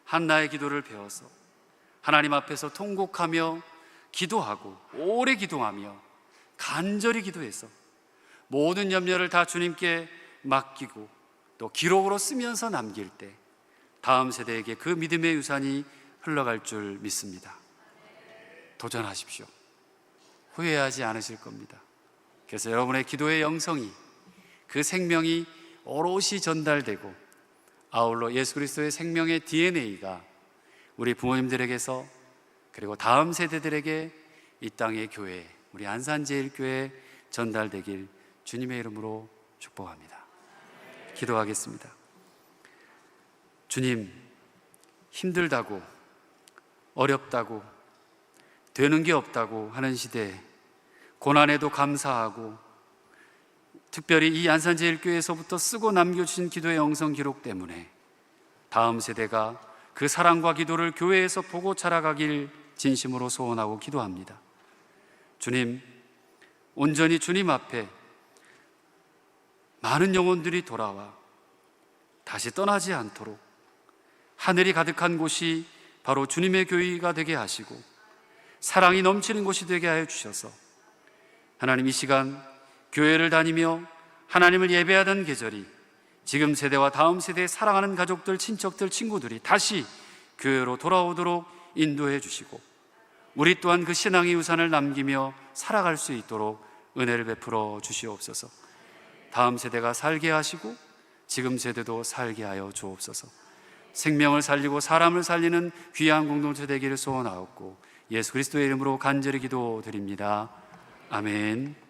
한나의 기도를 배워서 하나님 앞에서 통곡하며 기도하고, 오래 기도하며 간절히 기도해서 모든 염려를 다 주님께 맡기고 또 기록으로 쓰면서 남길 때 다음 세대에게 그 믿음의 유산이 흘러갈 줄 믿습니다. 도전하십시오. 후회하지 않으실 겁니다. 그래서 여러분의 기도의 영성이, 그 생명이 오롯이 전달되고, 아울러 예수 그리스도의 생명의 DNA가 우리 부모님들에게서, 그리고 다음 세대들에게 이 땅의 교회, 우리 안산제일교회에 전달되길 주님의 이름으로 축복합니다. 기도하겠습니다. 주님, 힘들다고, 어렵다고, 되는 게 없다고 하는 시대에 고난에도 감사하고, 특별히 이 안산제일교회에서부터 쓰고 남겨주신 기도의 영성 기록 때문에 다음 세대가 그 사랑과 기도를 교회에서 보고 자라가길 진심으로 소원하고 기도합니다. 주님, 온전히 주님 앞에 많은 영혼들이 돌아와 다시 떠나지 않도록 하늘이 가득한 곳이 바로 주님의 교회가 되게 하시고 사랑이 넘치는 곳이 되게 하여 주셔서, 하나님, 이 시간 교회를 다니며 하나님을 예배하던 계절이 지금 세대와 다음 세대의 사랑하는 가족들, 친척들, 친구들이 다시 교회로 돌아오도록 인도해 주시고, 우리 또한 그 신앙의 유산을 남기며 살아갈 수 있도록 은혜를 베풀어 주시옵소서. 다음 세대가 살게 하시고 지금 세대도 살게 하여 주옵소서. 생명을 살리고 사람을 살리는 귀한 공동체 되기를 소원하옵고 예수 그리스도의 이름으로 간절히 기도드립니다. 아멘.